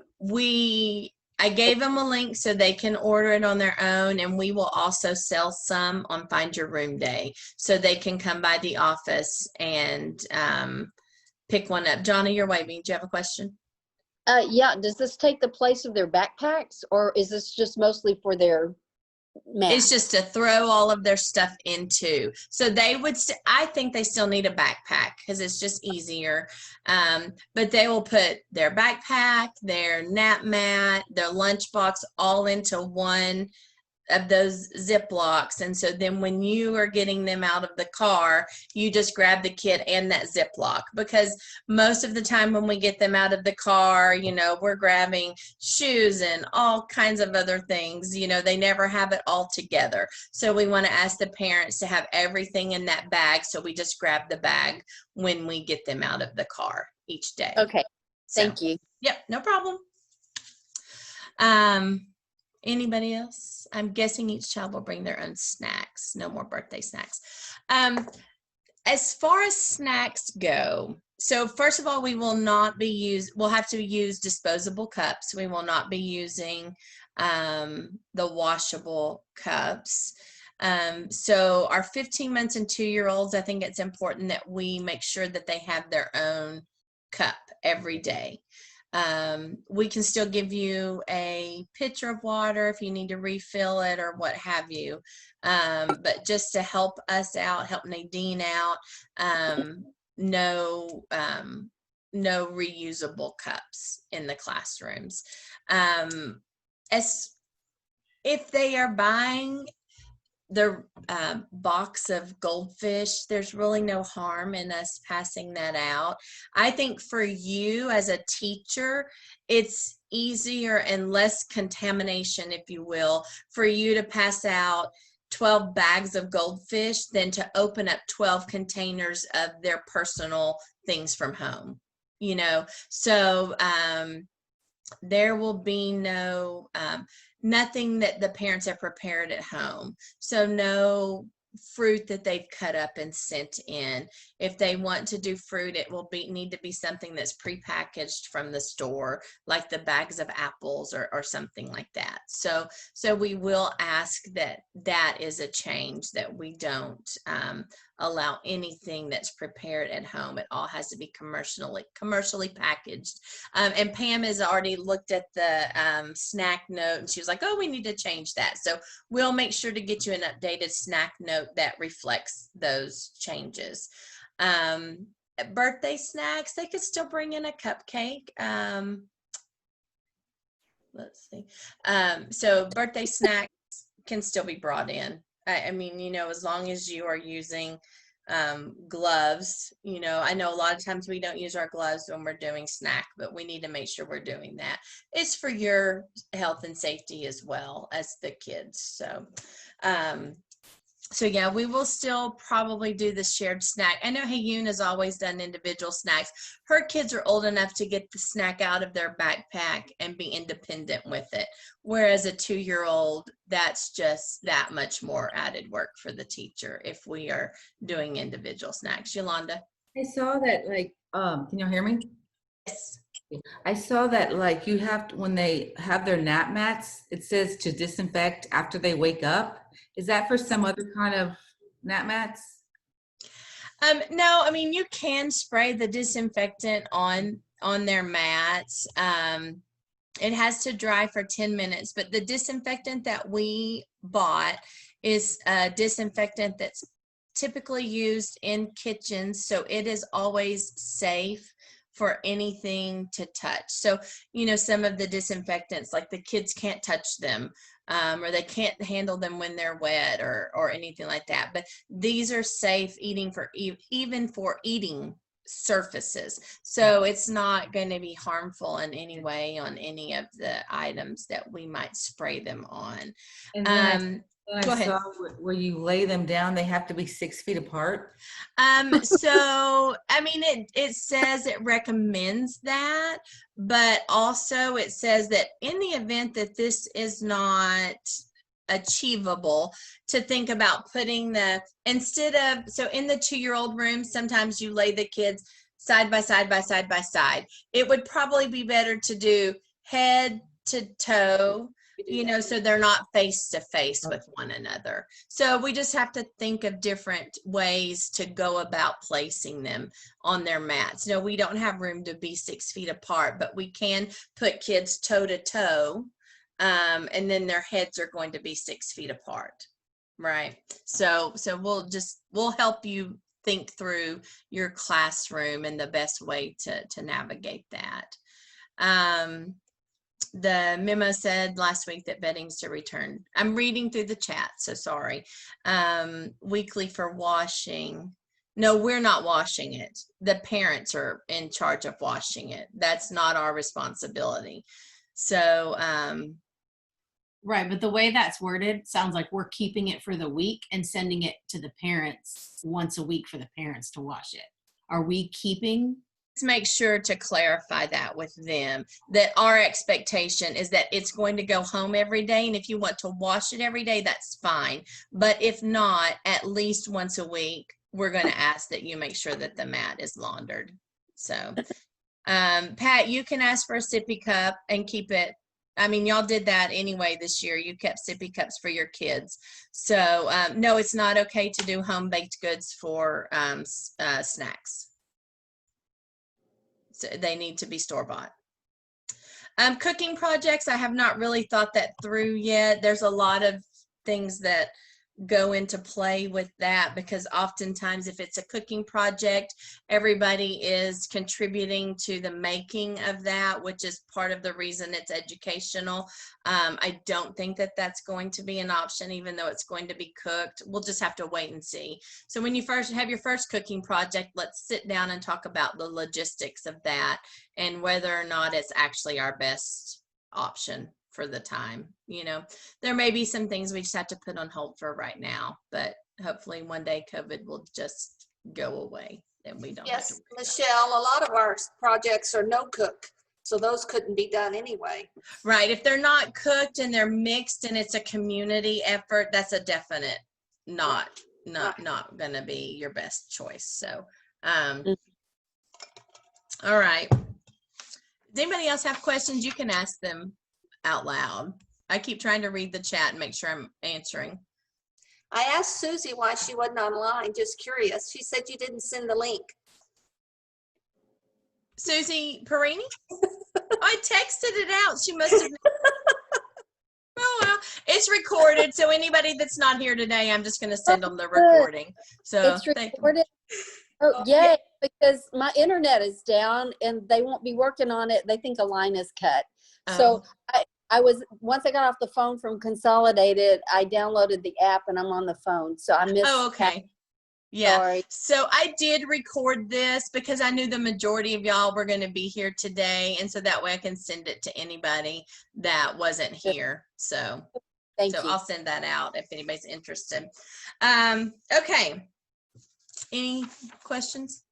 I gave them a link so they can order it on their own, and we will also sell some on Find Your Room Day, so they can come by the office and pick one up. Johnny, you're waving. Do you have a question? Yeah, does this take the place of their backpacks, or is this just mostly for their masks? It's just to throw all of their stuff into. So they would, I think they still need a backpack because it's just easier. But they will put their backpack, their nap mat, their lunchbox all into one of those Ziplocs. And so then when you are getting them out of the car, you just grab the kit and that Ziploc, because most of the time when we get them out of the car, you know, we're grabbing shoes and all kinds of other things. You know, they never have it all together. So we want to ask the parents to have everything in that bag. So we just grab the bag when we get them out of the car each day. Okay, thank So, you. Yep, no problem. Anybody else? I'm guessing each child will bring their own snacks. No more birthday snacks. As far as snacks go, so first of all, we will not be we'll have to use disposable cups. We will not be using the washable cups. So our 15 months and 2-year-olds, I think it's important that we make sure that they have their own cup every day. We can still give you a pitcher of water if you need to refill it or what have you. But just to help us out, help Nadine out, no reusable cups in the classrooms. As if they are buying the box of goldfish, there's really no harm in us passing that out. I think for you as a teacher, it's easier and less contamination, if you will, for you to pass out 12 bags of goldfish than to open up 12 containers of their personal things from home, you know. So there will be no nothing that the parents have prepared at home. So no fruit that they've cut up and sent in. If they want to do fruit, it will need to be something that's prepackaged from the store, like the bags of apples or something like that. So we will ask that is a change, that we don't allow anything that's prepared at home. It all has to be commercially packaged. And Pam has already looked at the snack note, and she was like, oh, we need to change that. So we'll make sure to get you an updated snack note that reflects those changes. Birthday snacks, they could still bring in a cupcake. Let's see. So birthday snacks can still be brought in. I mean, you know, as long as you are using gloves, you know, I know a lot of times we don't use our gloves when we're doing snack, but we need to make sure we're doing that. It's for your health and safety as well as the kids. So yeah, we will still probably do the shared snack. I know Hayun has always done individual snacks. Her kids are old enough to get the snack out of their backpack and be independent with it. Whereas a 2-year-old, that's just that much more added work for the teacher if we are doing individual snacks. Yolanda? I saw that, like, can you hear me? Yes. I saw that, like, you have to, when they have their nap mats, it says to disinfect after they wake up. Is that for some other kind of nap mats? No, I mean, you can spray the disinfectant on their mats. It has to dry for 10 minutes, but the disinfectant that we bought is a disinfectant that's typically used in kitchens, so it is always safe for anything to touch. So, you know, some of the disinfectants, like the kids can't touch them, or they can't handle them when they're wet or anything like that. But these are safe even for eating surfaces. So it's not going to be harmful in any way on any of the items that we might spray them on. And then Go I ahead. saw where you lay them down, they have to be 6 feet apart. So, I mean, it says it recommends that, but also it says that in the event that this is not achievable, to think about putting instead of, so in the 2-year-old room, sometimes you lay the kids side by side by side by side. It would probably be better to do head to toe, so they're not face to face with one another. So we just have to think of different ways to go about placing them on their mats. No, we don't have room to be 6 feet apart, but we can put kids toe to toe, and then their heads are going to be 6 feet apart, right? So we'll help you think through your classroom and the best way to navigate that. The memo said last week that bedding's to return. I'm reading through the chat, so sorry. Weekly for washing. No, we're not washing it. The parents are in charge of washing it. That's not our responsibility. So, right, but the way that's worded sounds like we're keeping it for the week and sending it to the parents once a week for the parents to wash it. Are we keeping? Make sure to clarify that with them, that our expectation is that it's going to go home every day, and if you want to wash it every day, that's fine, but if not, at least once a week we're going to ask that you make sure that the mat is laundered. So Pat, you can ask for a sippy cup and keep it. I mean, y'all did that anyway this year. You kept sippy cups for your kids. So no, it's not okay to do home baked goods for snacks. So they need to be store-bought. Cooking projects, I have not really thought that through yet. There's a lot of things that go into play with that, because oftentimes if it's a cooking project, everybody is contributing to the making of that, which is part of the reason it's educational. I don't think that that's going to be an option, even though it's going to be cooked. We'll just have to wait and see. So when you first have your first cooking project, let's sit down and talk about the logistics of that and whether or not it's actually our best option for the time. There may be some things we just have to put on hold for right now, but hopefully one day COVID will just go away and we don't have to. Yes, Michelle, a lot of our projects are no cook, so those couldn't be done anyway. Right. If they're not cooked and they're mixed and it's a community effort, that's a definite not gonna be your best choice. So all right. Does anybody else have questions? You can ask them out loud. I keep trying to read the chat and make sure I'm answering. I asked Susie why she wasn't online, just curious. She said you didn't send the link. Susie Perini? I texted it out. She must have. Oh, well, it's recorded. So anybody that's not here today, I'm just going to send them the recording. So It's recorded. Oh, yay, because my internet is down and they won't be working on it. They think a line is cut. So once I got off the phone from Consolidated, I downloaded the app and I'm on the phone. So I missed. Oh, okay. That. Yeah. Sorry. So I did record this because I knew the majority of y'all were going to be here today. And so that way I can send it to anybody that wasn't here. So, Thank you. I'll send that out if anybody's interested. Okay. Any questions?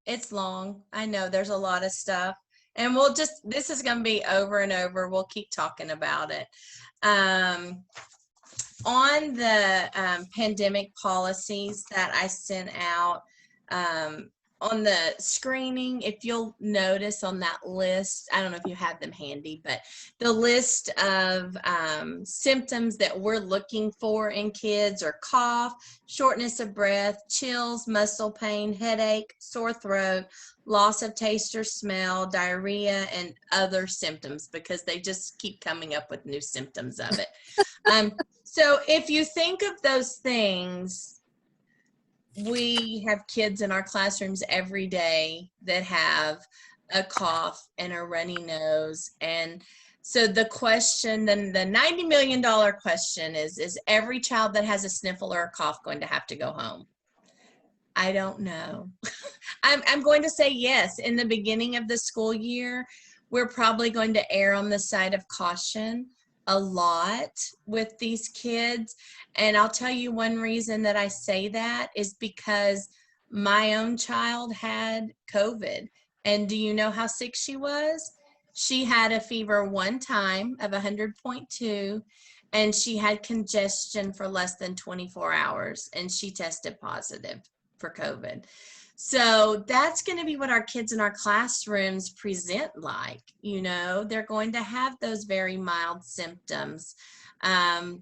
It's long. I know there's a lot of stuff. And this is going to be over and over. We'll keep talking about it. On the pandemic policies that I sent out, on the screening, if you'll notice on that list, I don't know if you have them handy, but the list of symptoms that we're looking for in kids are cough, shortness of breath, chills, muscle pain, headache, sore throat, loss of taste or smell, diarrhea, and other symptoms, because they just keep coming up with new symptoms of it. So if you think of those things, we have kids in our classrooms every day that have a cough and a runny nose. And so the question, then the $90 million question is every child that has a sniffle or a cough going to have to go home? I don't know. I'm going to say yes. In the beginning of the school year, we're probably going to err on the side of caution a lot with these kids. And I'll tell you one reason that I say that is because my own child had COVID. And do you know how sick she was? She had a fever one time of 100.2, and she had congestion for less than 24 hours, and she tested positive for COVID. So that's going to be what our kids in our classrooms present like. You know, they're going to have those very mild symptoms. And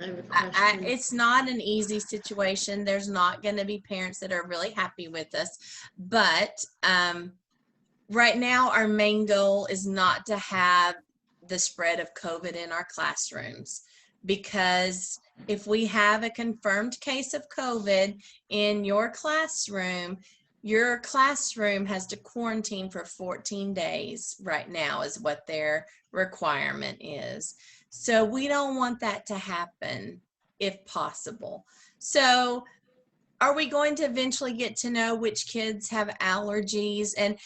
it's not an easy situation. There's not going to be parents that are really happy with us. But right now, our main goal is not to have the spread of COVID in our classrooms, because if we have a confirmed case of COVID in your classroom has to quarantine for 14 days right now is what their requirement is. So we don't want that to happen if possible. So are we going to eventually get to know which kids have allergies? And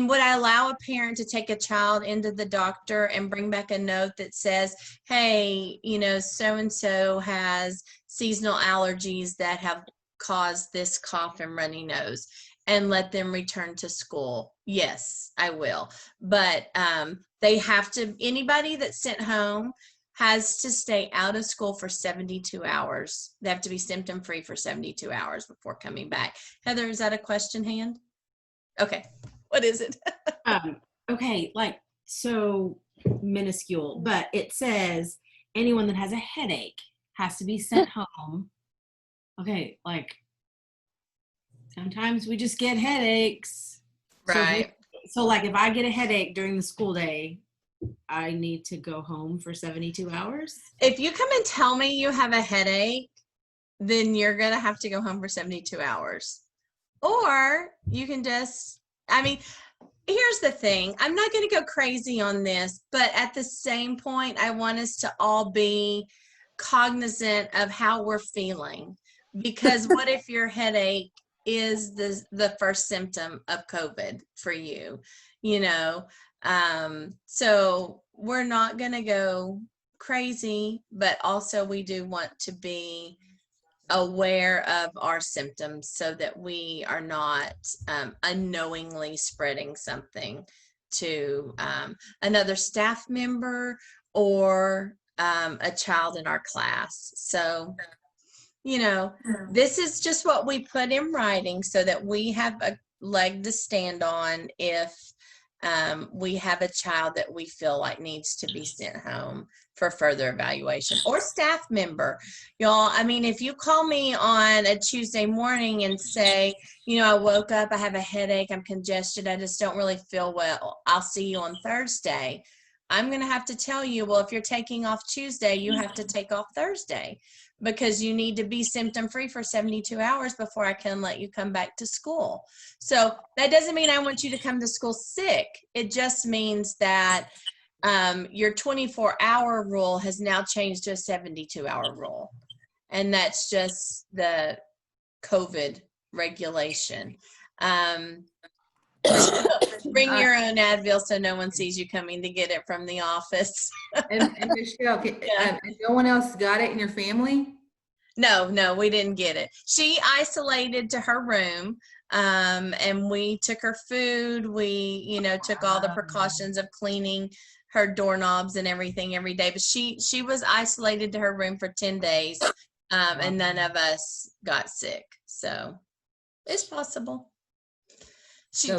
would I allow a parent to take a child into the doctor and bring back a note that says, hey, you know, so-and-so has seasonal allergies that have caused this cough and runny nose, and let them return to school? Yes, I will. But they have to, anybody that's sent home has to stay out of school for 72 hours. They have to be symptom-free for 72 hours before coming back. Heather, is that a question hand? Okay, what is it? Okay, like, so minuscule, but it says anyone that has a headache has to be sent home. Okay, like, sometimes we just get headaches. Right. So like, if I get a headache during the school day, I need to go home for 72 hours? If you come and tell me you have a headache, then you're going to have to go home for 72 hours. Or you can just, I mean, here's the thing. I'm not going to go crazy on this, but at the same point, I want us to all be cognizant of how we're feeling. Because what if your headache is the first symptom of COVID for you, you know? So we're not going to go crazy, but also we do want to be aware of our symptoms so that we are not unknowingly spreading something to another staff member or a child in our class. So, you know, this is just what we put in writing so that we have a leg to stand on if we have a child that we feel like needs to be sent home for further evaluation, or staff member. Y'all, I mean, if you call me on a Tuesday morning and say, you know, I woke up, I have a headache, I'm congested, I just don't really feel well, I'll see you on Thursday. I'm going to have to tell you, well, if you're taking off Tuesday, you have to take off Thursday, because you need to be symptom-free for 72 hours before I can let you come back to school. So that doesn't mean I want you to come to school sick. It just means that your 24-hour rule has now changed to a 72-hour rule. And that's just the COVID regulation. Bring your own Advil so no one sees you coming to get it from the office. and Michelle, no one else got it in your family? No, we didn't get it. She isolated to her room, and we took her food. We, you know, took all the precautions of cleaning her doorknobs and everything every day. But she was isolated to her room for 10 days, and none of us got sick. So it's possible.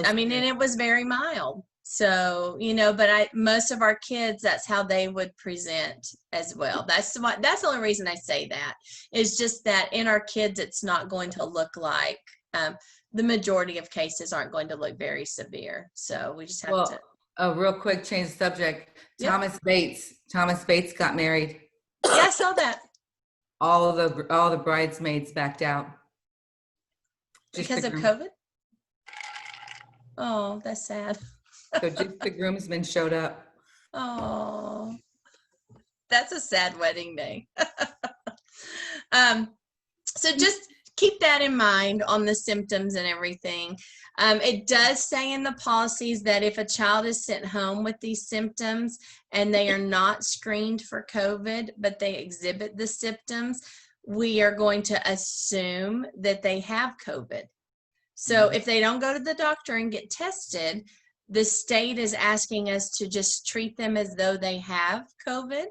I mean, and it was very mild. So, you know, but most of our kids, that's how they would present as well. That's the only reason I say that, is just that in our kids, it's not going to look like, the majority of cases aren't going to look very severe. So we just have to. Real quick, change the subject. Yep. Thomas Bates got married. Yeah, I saw that. All the bridesmaids backed out. Because of COVID? Oh, that's sad. So just the groomsmen showed up. Oh, that's a sad wedding day. So just keep that in mind on the symptoms and everything. It does say in the policies that if a child is sent home with these symptoms and they are not screened for COVID, but they exhibit the symptoms, we are going to assume that they have COVID. So if they don't go to the doctor and get tested, the state is asking us to just treat them as though they have COVID.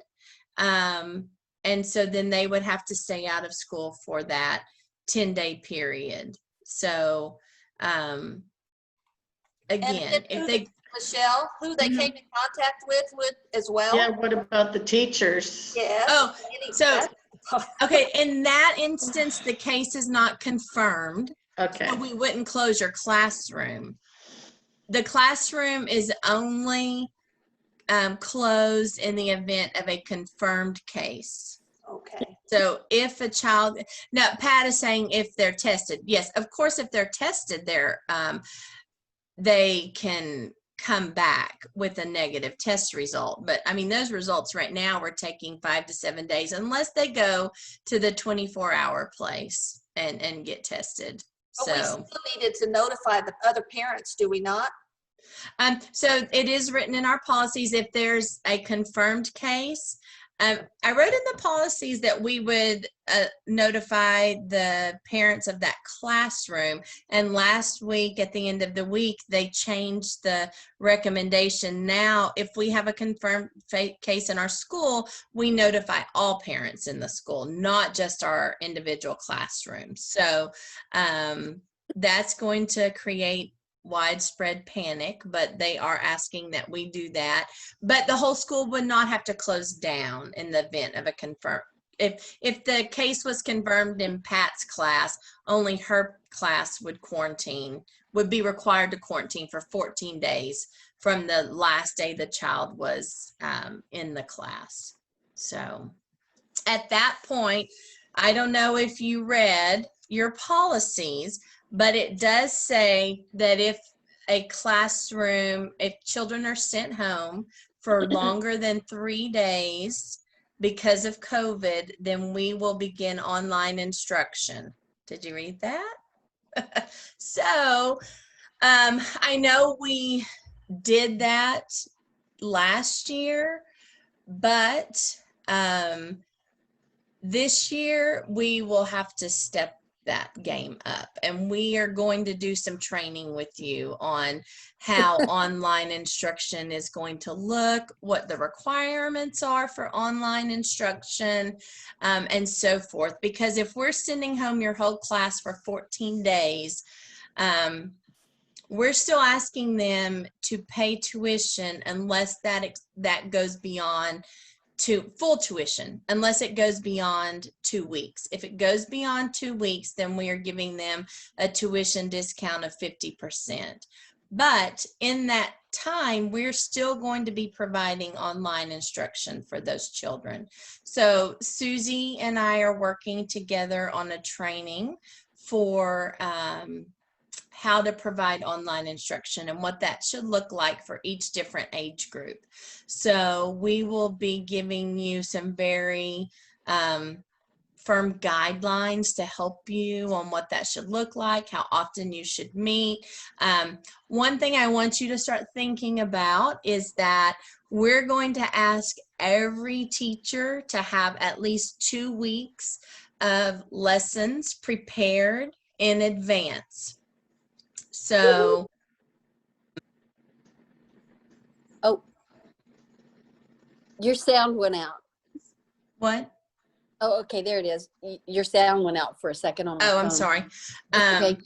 And so then they would have to stay out of school for that 10-day period. So again, if they, Michelle, who they came in contact with as well? Yeah, what about the teachers? Yeah. oh, so, okay, in that instance, the case is not confirmed. Okay. So we wouldn't close your classroom. The classroom is only closed in the event of a confirmed case. Okay. So if a child, now Pat is saying if they're tested, yes, of course, if they're tested, they can come back with a negative test result. But I mean, those results right now we're taking 5 to 7 days unless they go to the 24-hour place and get tested. But we still needed to notify the other parents, do we not? So it is written in our policies if there's a confirmed case. I wrote in the policies that we would notify the parents of that classroom. And last week, at the end of the week, they changed the recommendation. Now, if we have a confirmed case in our school, we notify all parents in the school, not just our individual classrooms. So that's going to create widespread panic, but they are asking that we do that. But the whole school would not have to close down in the event of a confirmed. If the case was confirmed in Pat's class, only her class would be required to quarantine for 14 days from the last day the child was in the class. So at that point, I don't know if you read your policies, but it does say that if a classroom, if children are sent home for longer than 3 days because of COVID, then we will begin online instruction. Did you read that? So I know we did that last year, but this year we will have to step that game up, and we are going to do some training with you on how online instruction is going to look, what the requirements are for online instruction, and so forth. Because if we're sending home your whole class for 14 days, we're still asking them to pay tuition unless that goes beyond to full tuition, unless it goes beyond 2 weeks. If it goes beyond 2 weeks, then we are giving them a tuition discount of 50%. But in that time, we're still going to be providing online instruction for those children. So Susie and I are working together on a training for how to provide online instruction and what that should look like for each different age group. So we will be giving you some very firm guidelines to help you on what that should look like, how often you should meet. One thing I want you to start thinking about is that we're going to ask every teacher to have at least 2 weeks of lessons prepared in advance. So, oh, your sound went out. What? Oh, okay, there it is. Your sound went out for a second on my phone. I'm sorry. Okay.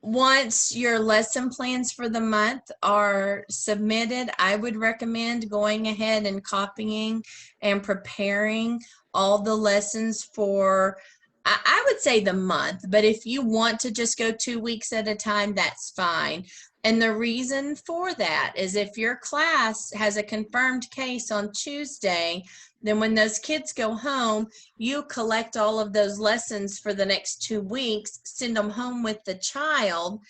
Once your lesson plans for the month are submitted, I would recommend going ahead and copying and preparing all the lessons for, I would say the month, but if you want to just go 2 weeks at a time, that's fine. And the reason for that is if your class has a confirmed case on Tuesday, then when those kids go home, you collect all of those lessons for the next 2 weeks, send them home with the child,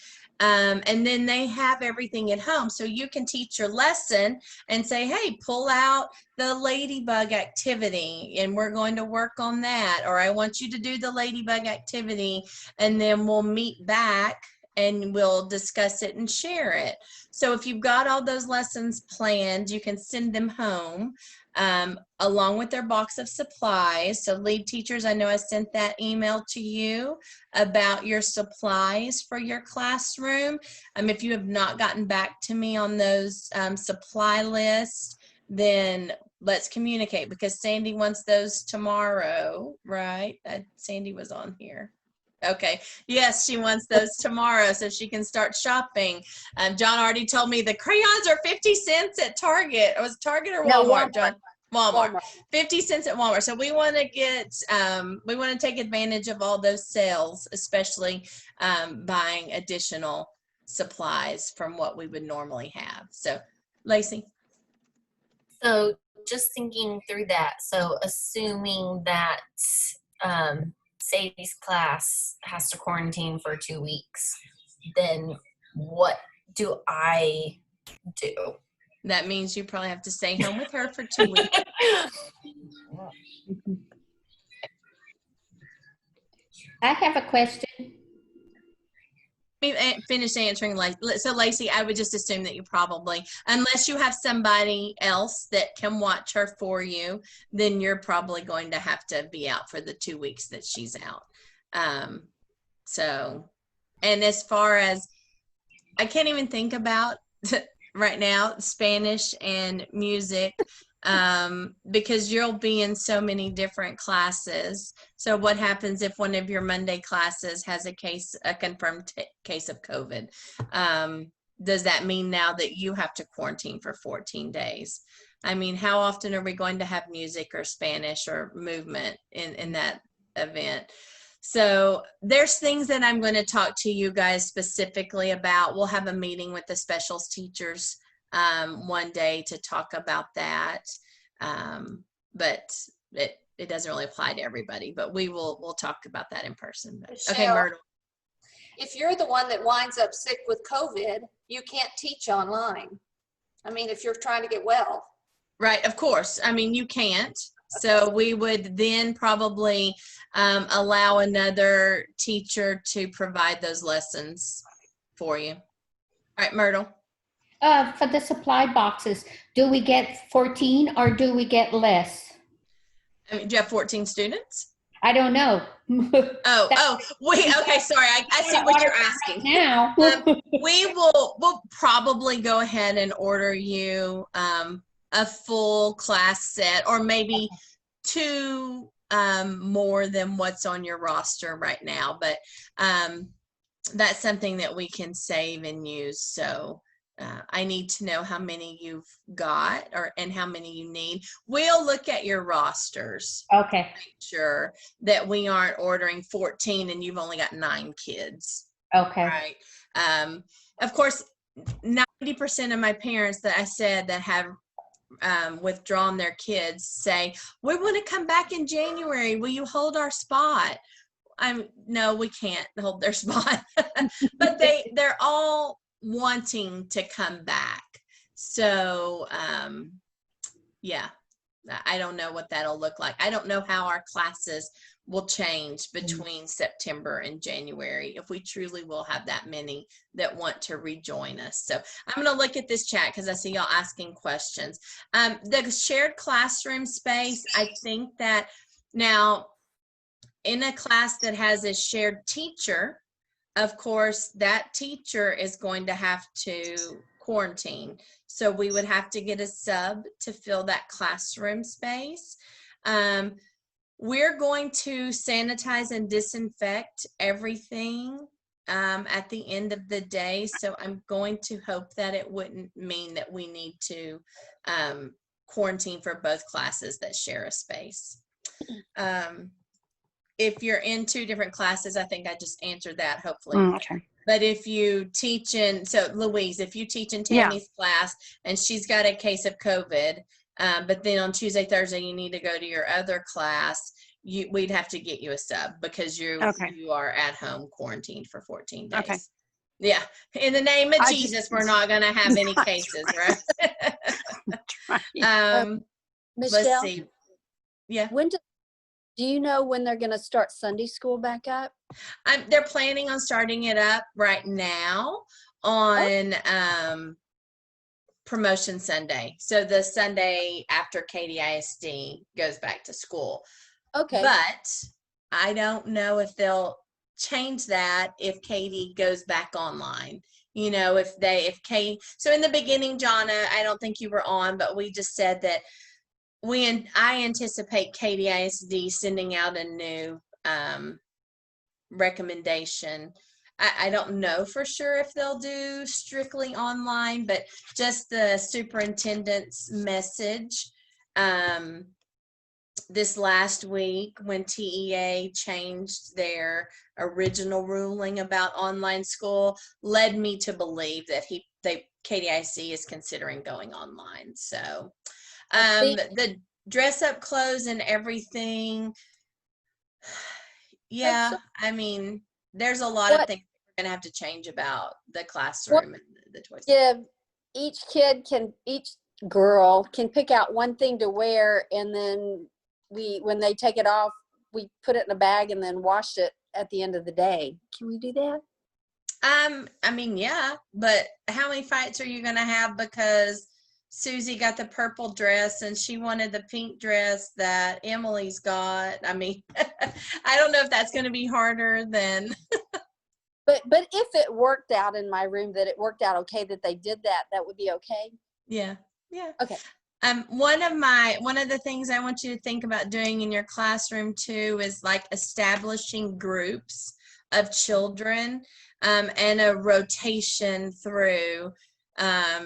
And then they have everything at home. So you can teach your lesson and say, hey, pull out the ladybug activity and we're going to work on that. Or I want you to do the ladybug activity and then we'll meet back and we'll discuss it and share it. So if you've got all those lessons planned, you can send them home along with their box of supplies. So lead teachers, I know I sent that email to you about your supplies for your classroom. If you have not gotten back to me on those supply lists, then let's communicate, because Sandy wants those tomorrow, right? Sandy was on here. Okay. Yes, she wants those tomorrow so she can start shopping. John already told me the crayons are 50 cents at Target. Was it Target or Walmart, No, Walmart. John? Walmart. Walmart. 50 cents at Walmart. So we want to get, we want to take advantage of all those sales, especially buying additional supplies from what we would normally have. So, Lacey. So just thinking through that, so assuming that Sadie's class has to quarantine for 2 weeks, then what do I do? That means you probably have to stay home with her for 2 weeks. I have a question. Finish answering. So Lacey, I would just assume that you probably, unless you have somebody else that can watch her for you, then you're probably going to have to be out for the 2 weeks that she's out. So, and as far as, I can't even think about right now, Spanish and music, because you'll be in so many different classes. So what happens if one of your Monday classes has a confirmed case of COVID? Does that mean now that you have to quarantine for 14 days? I mean, how often are we going to have music or Spanish or movement in that event? So there's things that I'm going to talk to you guys specifically about. We'll have a meeting with the specials teachers one day to talk about that. But it doesn't really apply to everybody, but we'll talk about that in person. But, okay, Myrtle. If you're the one that winds up sick with COVID, you can't teach online. I mean, if you're trying to get well. Right, of course. I mean, you can't. So we would then probably allow another teacher to provide those lessons for you. All right, Myrtle. For the supply boxes, do we get 14 or do we get less? I mean, do you have 14 students? I don't know. Wait, okay, sorry. I see what you're asking. Now. We'll probably go ahead and order you a full class set, or maybe 2 more than what's on your roster right now, but that's something that we can save and use. So I need to know how many you've got and how many you need. We'll look at your rosters. Okay. Make sure that we aren't ordering 14 and you've only got 9 kids. Okay. Right. Of course, 90% of my parents that I said that have withdrawn their kids say, we want to come back in January. Will you hold our spot? No, we can't hold their spot. But they're all wanting to come back. So yeah, I don't know what that'll look like. I don't know how our classes will change between September and January, if we truly will have that many that want to rejoin us. So I'm going to look at this chat because I see y'all asking questions. The shared classroom space, I think that now in a class that has a shared teacher, of course, that teacher is going to have to quarantine. So we would have to get a sub to fill that classroom space. We're going to sanitize and disinfect everything at the end of the day. So I'm going to hope that it wouldn't mean that we need to quarantine for both classes that share a space. If you're in 2 different classes, I think I just answered that, hopefully. Okay. But if you teach in, so Louise, if you teach in Tammy's class and she's got a case of COVID, but then on Tuesday, Thursday, you need to go to your other class, we'd have to get you a sub because you are at home quarantined for 14 days. Okay. Yeah. In the name of I Jesus, just- we're not going to have any Not cases, right? Trying. Let's Michelle, see. Yeah. Do you know when they're going to start Sunday school back up? They're planning on starting it up right now on Promotion Sunday. So the Sunday after KDISD goes back to school. Okay. But I don't know if they'll change that if Katie goes back online. You know, so in the beginning, Jonna, I don't think you were on, but we just said that I anticipate KDISD sending out a new recommendation. I don't know for sure if they'll do strictly online, but just the superintendent's message this last week when TEA changed their original ruling about online school led me to believe that KDIC is considering going online. So the dress up clothes and everything, yeah, I mean, there's a lot of things we're gonna have to change about the classroom and the toys. Yeah, each girl can pick out one thing to wear, and then when they take it off, we put it in a bag and then wash it at the end of the day. Can we do that? I mean, yeah, but how many fights are you gonna have because Susie got the purple dress and she wanted the pink dress that Emily's got? I mean, I don't know if that's going to be harder than. But if it worked out in my room, that it worked out okay, that they did that, that would be okay. Yeah. Yeah. Okay. One of the things I want you to think about doing in your classroom too is like establishing groups of children and a rotation through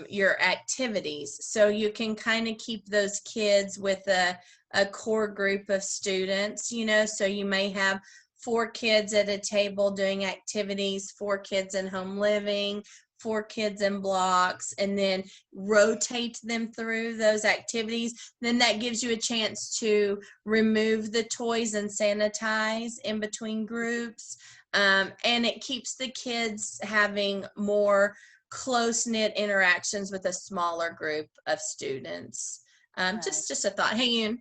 your activities. So you can kind of keep those kids with a core group of students, you know, so you may have 4 kids at a table doing activities, 4 kids in home living, 4 kids in blocks, and then rotate them through those activities. Then that gives you a chance to remove the toys and sanitize in between groups. And it keeps the kids having more close-knit interactions with a smaller group of students. Just a thought. Hey, Yoon.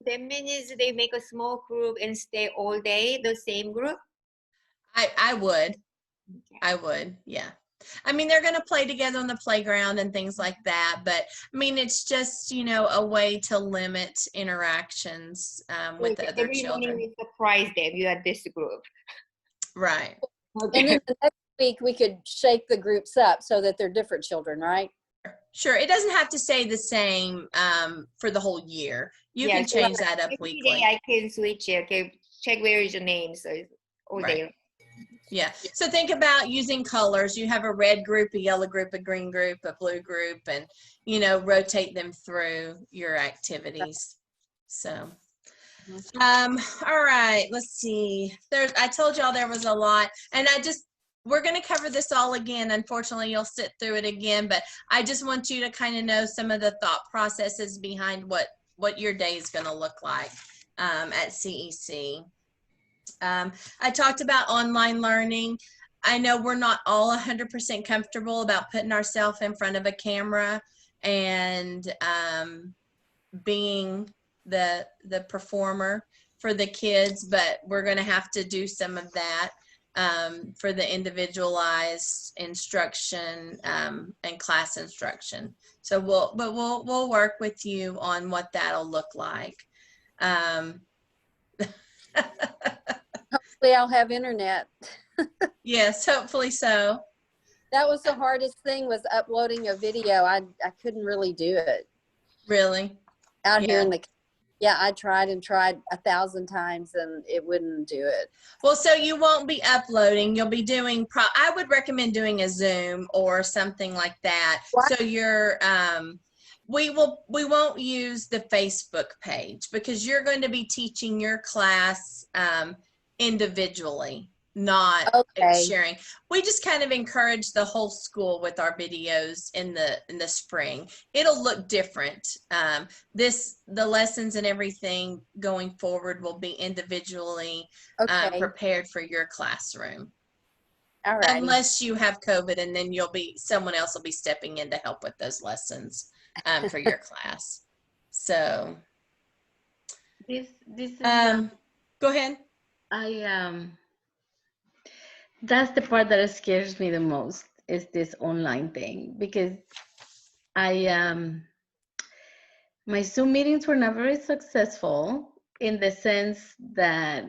That means they make a small group and stay all day, the same group? I would. Okay. I would, yeah. I mean, they're going to play together on the playground and things like that. But, I mean, it's just, you know, a way to limit interactions with the other children. Every morning we surprise them, you are this group. Right. Okay. And then the next week we could shake the groups up so that they're different children, right? Sure. It doesn't have to stay the same for the whole year. You can change that up weekly. Every day I can switch it. Okay, check where is your name. So it's all day. Yeah. So think about using colors. You have a red group, a yellow group, a green group, a blue group, and, you know, rotate them through your activities. So, all right, let's see. I told y'all there was a lot, and we're going to cover this all again. Unfortunately, you'll sit through it again, but I just want you to kind of know some of the thought processes behind what your day is going to look like at CEC. I talked about online learning. I know we're not all 100% comfortable about putting ourselves in front of a camera and being the performer for the kids, but we're going to have to do some of that for the individualized instruction and class instruction. So we'll work with you on what that'll look like. Hopefully I'll have internet. Yes, hopefully so. That was the hardest thing, was uploading a video. I couldn't really do it. Really? Out here in the, yeah, I tried 1,000 times and it wouldn't do it. Well, so you won't be uploading. You'll be doing, I would recommend doing a Zoom or something like that. What? So you're, we won't use the Facebook page because you're going to be teaching your class individually, not sharing. We just kind of encourage the whole school with our videos in the spring. It'll look different. The lessons and everything going forward will be individually prepared for your classroom. All right. Unless you have COVID, and then someone else will be stepping in to help with those lessons for your class. So, This is go ahead. That's the part that scares me the most, is this online thing, because my Zoom meetings were not very successful, in the sense that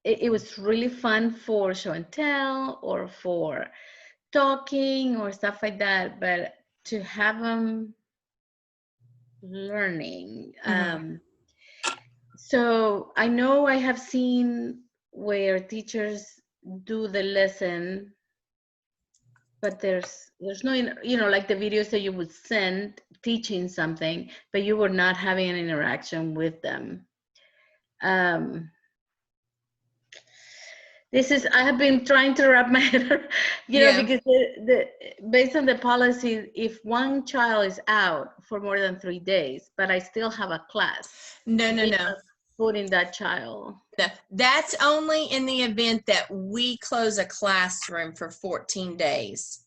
it was really fun for show and tell or for talking or stuff like that, but to have them learning. So I know I have seen where teachers do the lesson, but there's no, like the videos that you would send teaching something, but you were not having an interaction with them. I have been trying to wrap my head around, because based on the policy, if one child is out for more than 3 days, but I still have a class. No. Putting that child. No, that's only in the event that we close a classroom for 14 days.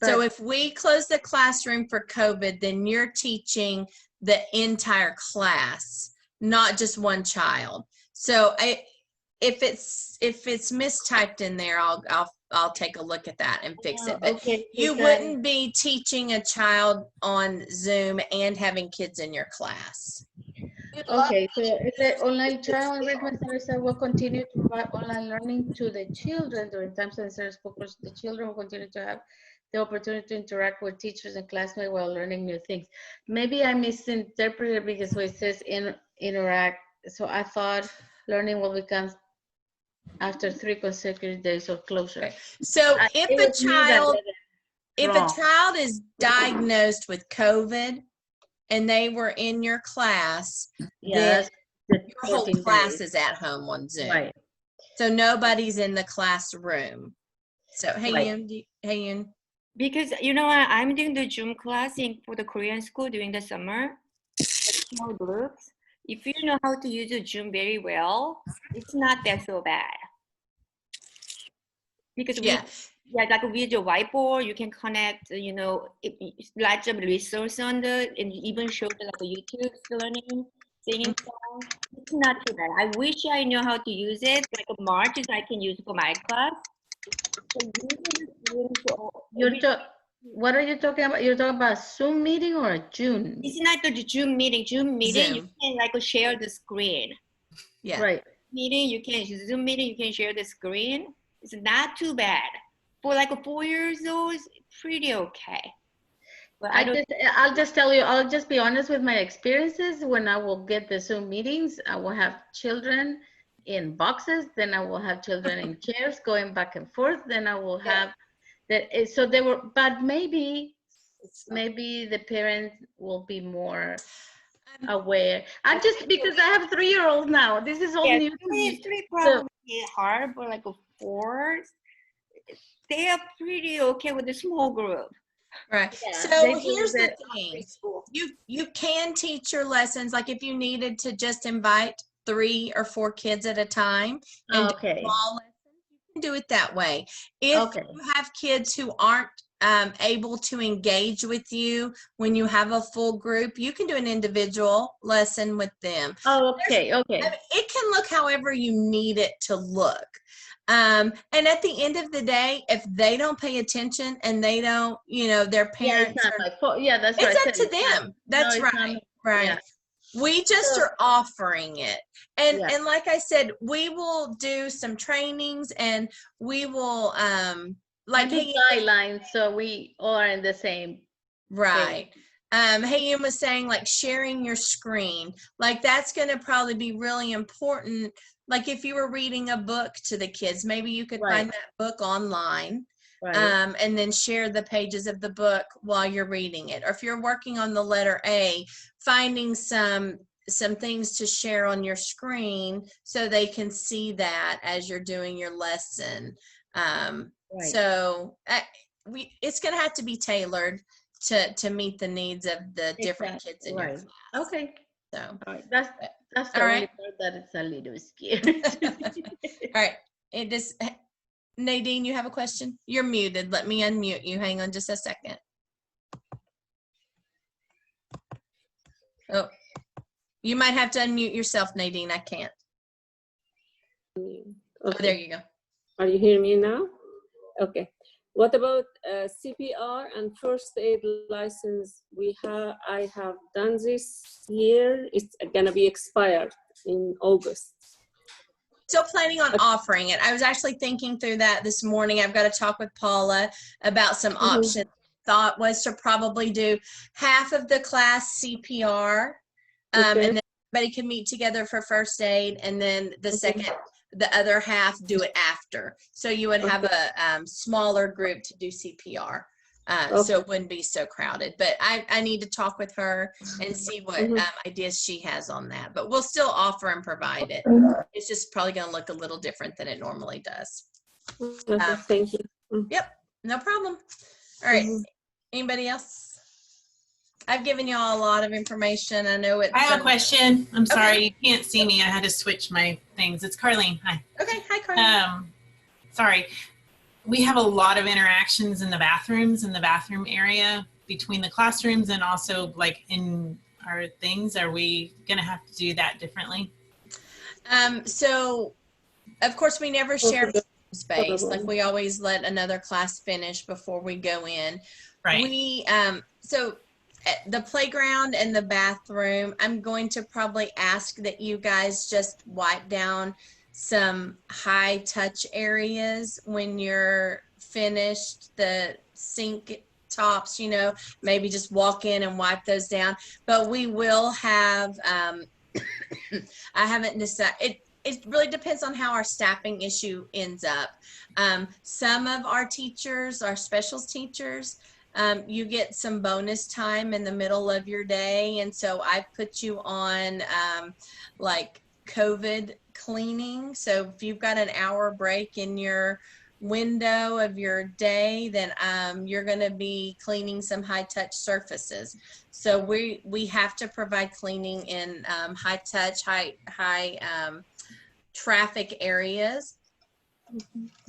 So if we close the classroom for COVID, then you're teaching the entire class, not just one child. So if it's mistyped in there, I'll take a look at that and fix it. But Okay, you wouldn't be teaching a child on Zoom and having kids in your class. Okay, so the online child enrichment centers will continue to provide online learning to the children during times and service focus. The children will continue to have the opportunity to interact with teachers and classmates while learning new things. Maybe I misinterpreted, because it says interact. So I thought learning will become after 3 consecutive days of closure. So if a child is diagnosed with COVID and they were in your class, then your whole class is at home on Zoom. Right. So nobody's in the classroom. So hey Yoon. Because I'm doing the Zoom class for the Korean school during the summer, small groups. If you know how to use the Zoom very well, it's not that so bad. Because like with your whiteboard, you can connect, lots of resources on the, and even show the YouTube learning, singing song. It's not too bad. I wish I know how to use it. Like a March, I can use for my class. What are you talking about? You're talking about Zoom meeting or a June? It's not the Zoom meeting. Zoom meeting, you can share the screen. Yeah. Right. Meeting, Zoom meeting, you can share the screen. It's not too bad. For 4 years old, it's pretty okay. But I'll just tell you, I'll just be honest with my experiences. When I will get the Zoom meetings, I will have children in boxes, then I will have children in chairs going back and forth, then I will have that. So they were, but maybe the parents will be more aware. I'm just, because I have 3-year-olds now. This is all new to me. 3 probably hard, but 4, they are pretty okay with the small group. Right. Yeah, so here's the thing. You can teach your lessons, like if you needed to just invite 3 or 4 kids at a time and do small lessons, you can do it that way. If you have kids who aren't able to engage with you when you have a full group, you can do an individual lesson with them. It can look however you need it to look. And at the end of the day, if they don't pay attention and they don't, their parents, it's up to them. That's right. Right. Yeah. We just are offering it. And like I said, we will do some trainings, and we will guidelines, so we all are in the same. Right. Hayden was saying sharing your screen, that's going to probably be really important. Like if you were reading a book to the kids, maybe you could find that book online, and then share the pages of the book while you're reading it. Or if you're working on the letter A, finding some things to share on your screen so they can see that as you're doing your lesson. So it's going to have to be tailored to meet the needs of the different kids in your class. Okay. So that's the only part that it's a little scary. All right. It is Nadine, you have a question? You're muted. Let me unmute you. Hang on just a second. Oh, you might have to unmute yourself, Nadine. I can't. Okay. Oh, there you go. Are you hearing me now? Okay. What about CPR and first aid license? I have done this year. It's gonna be expired in August. Still planning on offering it. I was actually thinking through that this morning. I've got to talk with Paula about some options. Thought was to probably do half of the class CPR, and then everybody can meet together for first aid, and then the other half do it after. So you would have a smaller group to do CPR. So it wouldn't be so crowded, but I need to talk with her and see what ideas she has on that, but we'll still offer and provide it. It's just probably going to look a little different than it normally does. Thank you. Yep, no problem. All right, anybody else? I've given you all a lot of information. I know it's— I have a question. I'm sorry, you can't see me. I had to switch my things. It's Carlene. Hi. Okay, hi Carlene. Sorry. We have a lot of interactions in the bathrooms, in the bathroom area between the classrooms and also like in our things. Are we going to have to do that differently? So of course we never share space. Like we always let another class finish before we go in. Right. We, so at the playground and the bathroom, I'm going to probably ask that you guys just wipe down some high touch areas when you're finished, the sink tops, you know, maybe just walk in and wipe those down. But we will have, I haven't decided, it really depends on how our staffing issue ends up. Some of our teachers, our specials teachers, you get some bonus time in the middle of your day. And so I've put you on like COVID cleaning. So if you've got an hour break in your window of your day, then you're going to be cleaning some high touch surfaces. So we have to provide cleaning in high touch, high traffic areas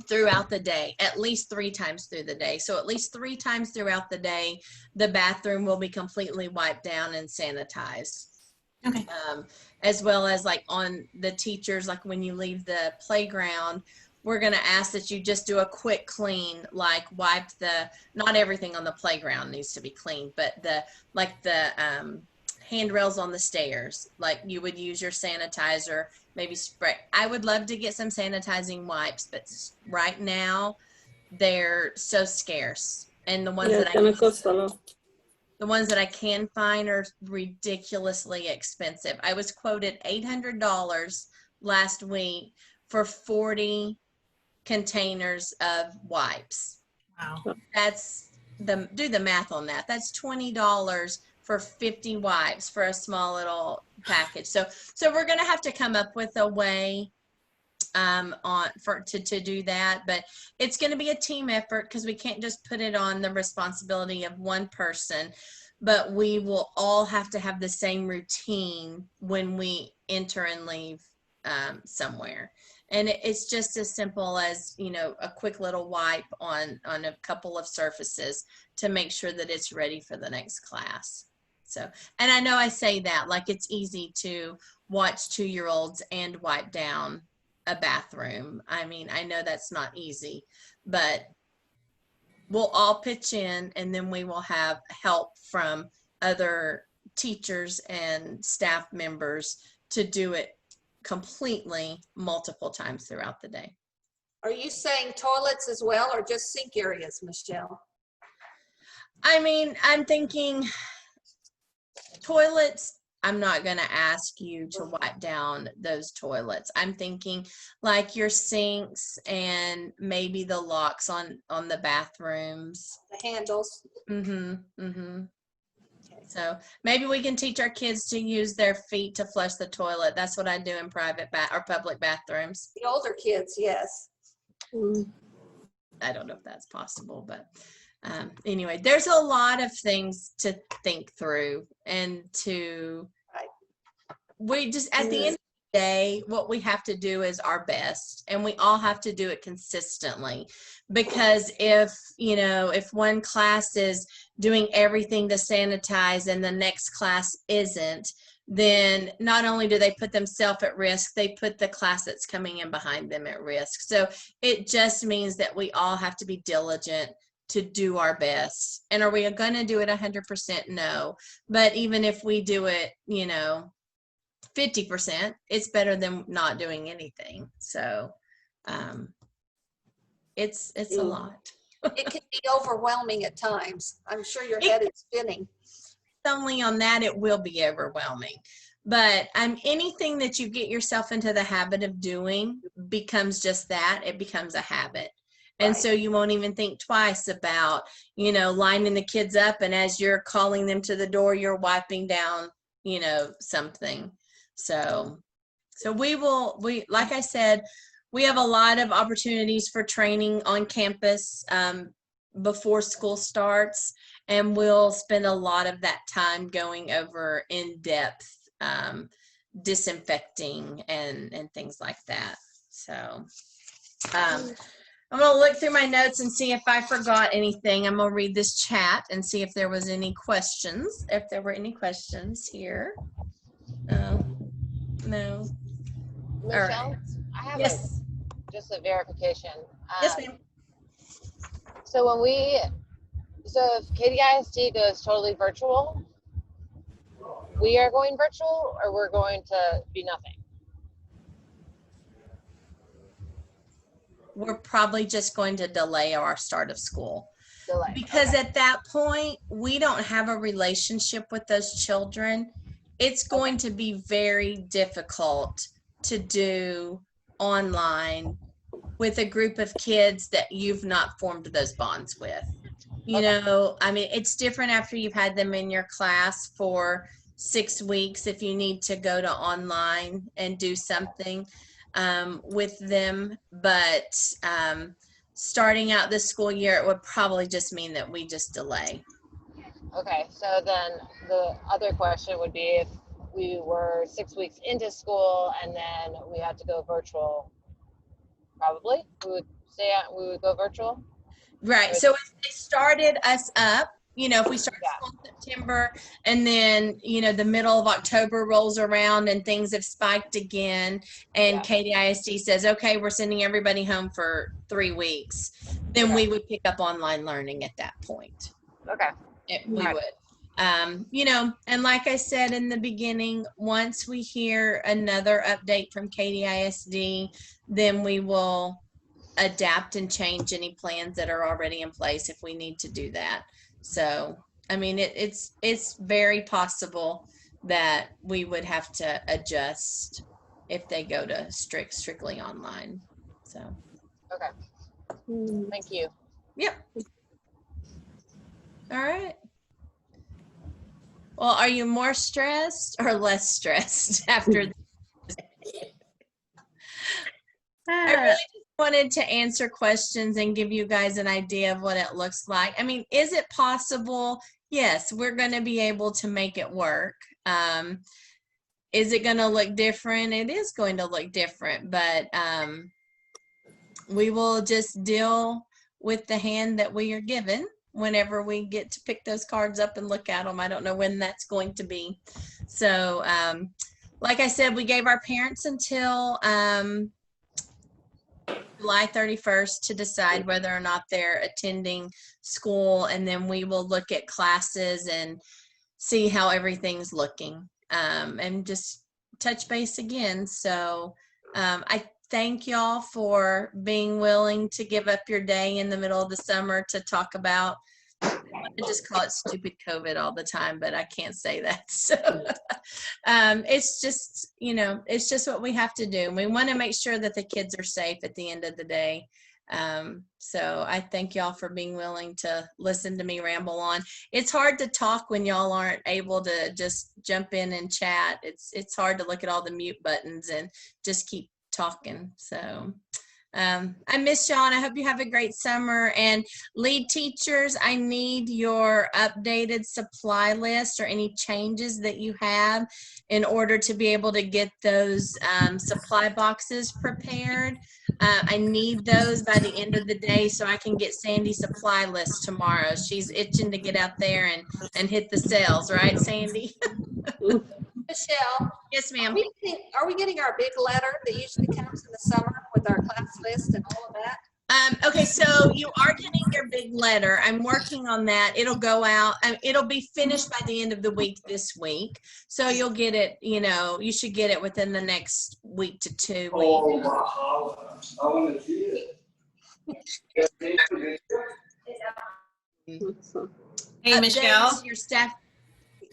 throughout the day, at least 3 times through the day. So at least 3 times throughout the day, the bathroom will be completely wiped down and sanitized. Okay. As well as like on the teachers, like when you leave the playground, we're going to ask that you just do a quick clean, like wipe not everything on the playground needs to be cleaned, but the handrails on the stairs, like you would use your sanitizer, maybe spray. I would love to get some sanitizing wipes, but right now they're so scarce. And the ones the ones that I can find are ridiculously expensive. I was quoted $800 last week for 40 containers of wipes. Wow. Do the math on that. That's $20 for 50 wipes for a small little package. So we're going to have to come up with a way to do that, but it's going to be a team effort because we can't just put it on the responsibility of one person, but we will all have to have the same routine when we enter and leave somewhere. And it's just as simple as, you know, a quick little wipe on a couple of surfaces to make sure that it's ready for the next class. So, and I know I say that like it's easy to watch 2-year-olds and wipe down a bathroom. I mean, I know that's not easy, but we'll all pitch in and then we will have help from other teachers and staff members to do it completely multiple times throughout the day. Are you saying toilets as well or just sink areas, Michelle? I mean, I'm thinking toilets, I'm not going to ask you to wipe down those toilets. I'm thinking like your sinks and maybe the locks on the bathrooms. The handles. So maybe we can teach our kids to use their feet to flush the toilet. That's what I do in private or public bathrooms. The older kids, yes. I don't know if that's possible, but anyway, there's a lot of things to think through and we just at the end of the day, what we have to do is our best, and we all have to do it consistently. Because if one class is doing everything to sanitize and the next class isn't, then not only do they put themselves at risk, they put the class that's coming in behind them at risk. So it just means that we all have to be diligent to do our best. And are we going to do it 100%? No. But even if we do it, 50%, it's better than not doing anything. So it's a lot. It can be overwhelming at times. I'm sure your head is spinning. Only on that, it will be overwhelming. But anything that you get yourself into the habit of doing becomes just that. It becomes a habit. And so you won't even think twice about, lining the kids up, and as you're calling them to the door, you're wiping down, something. So like I said, we have a lot of opportunities for training on campus before school starts, and we'll spend a lot of that time going over in-depth disinfecting and things like that. So I'm going to look through my notes and see if I forgot anything. I'm going to read this chat and see if there was any questions, if there were any questions here. No. Michelle, All right. I have Yes. just a verification. Yes, ma'am. So if KDISD goes totally virtual, we are going virtual, or we're going to be nothing? We're probably just going to delay our start of school. Because okay. at that point, we don't have a relationship with those children. It's going to be very difficult to do online with a group of kids that you've not formed those bonds with. It's different after you've had them in your class for 6 weeks. If you need to go to online and do something with them, but starting out this school year, it would probably just mean that we just delay. Okay, so then the other question would be, if we were 6 weeks into school and then we had to go virtual, probably we would go virtual. Right. So if they started us up, if we start school in September and then, the middle of October rolls around and things have spiked again, and KDISD says, okay, we're sending everybody home for 3 weeks, then we would pick up online learning at that point. Okay. We would. And like I said in the beginning, once we hear another update from KDISD, then we will adapt and change any plans that are already in place if we need to do that. So, it's very possible that we would have to adjust if they go to strictly online. So. Okay. Thank you. Yep. All right. Well, are you more stressed or less stressed after this? I really just wanted to answer questions and give you guys an idea of what it looks like. Is it possible? Yes, we're going to be able to make it work. Is it going to look different? It is going to look different, but we will just deal with the hand that we are given whenever we get to pick those cards up and look at them. I don't know when that's going to be. So, like I said, we gave our parents until July 31st to decide whether or not they're attending school, and then we will look at classes and see how everything's looking, and just touch base again. So I thank y'all for being willing to give up your day in the middle of the summer to talk about, I just call it stupid COVID all the time, but I can't say that. So it's just, it's just what we have to do. We want to make sure that the kids are safe at the end of the day. So I thank y'all for being willing to listen to me ramble on. It's hard to talk when y'all aren't able to just jump in and chat. It's hard to look at all the mute buttons and just keep talking. So I miss y'all, and I hope you have a great summer. And lead teachers, I need your updated supply list or any changes that you have in order to be able to get those supply boxes prepared. I need those by the end of the day so I can get Sandy's supply list tomorrow. She's itching to get out there and hit the sales, right, Sandy? Michelle? Yes, ma'am. Are we getting our big letter that usually comes in the summer with our class list and all of that? Okay, so you are getting your big letter. I'm working on that. It'll go out. It'll be finished by the end of the week this week. So you'll get it, you know, you should get it within the next week to 2 weeks. I want to see it. Hey, Michelle. Updates, your staff.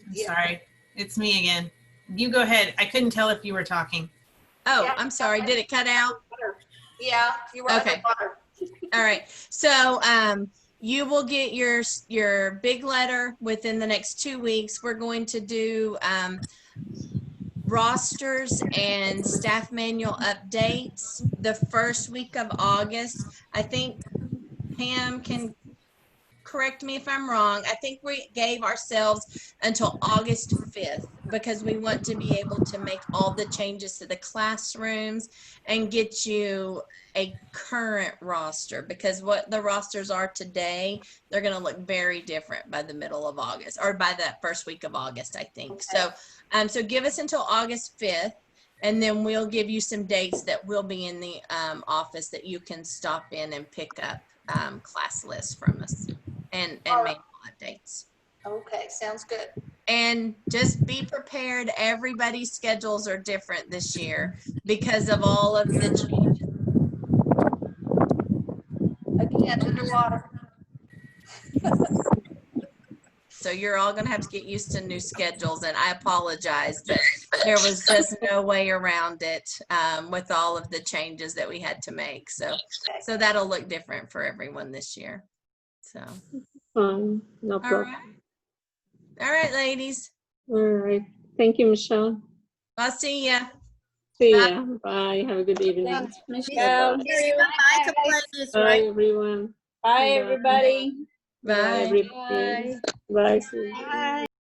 I'm sorry. It's me again. You go ahead. I couldn't tell if you were talking. Oh, Yeah. I'm sorry. Did it cut out? Yeah, you were Okay. underwater. All right. So you will get your big letter within the next 2 weeks. We're going to do rosters and staff manual updates the first week of August. I think Pam can correct me if I'm wrong. I think we gave ourselves until August 5th because we want to be able to make all the changes to the classrooms and get you a current roster, because what the rosters are today, they're going to look very different by the middle of August, or by that first week of August, I think. Okay. So give us until August 5th. And then we'll give you some dates that will be in the office that you can stop in and pick up class lists from us and make updates. Okay, sounds good. And just be prepared. Everybody's schedules are different this year because of all of the changes. Again, underwater. So you're all going to have to get used to new schedules, and I apologize, but there was just no way around it with all of the changes that we had to make. So that'll look different for everyone this year. So. No problem. All right, ladies. All right. Thank you, Michelle. I'll see ya. See ya. Bye. Have a good evening. Thanks, Michelle. Bye, everyone. Bye, everybody. Bye, everybody. Bye. Bye.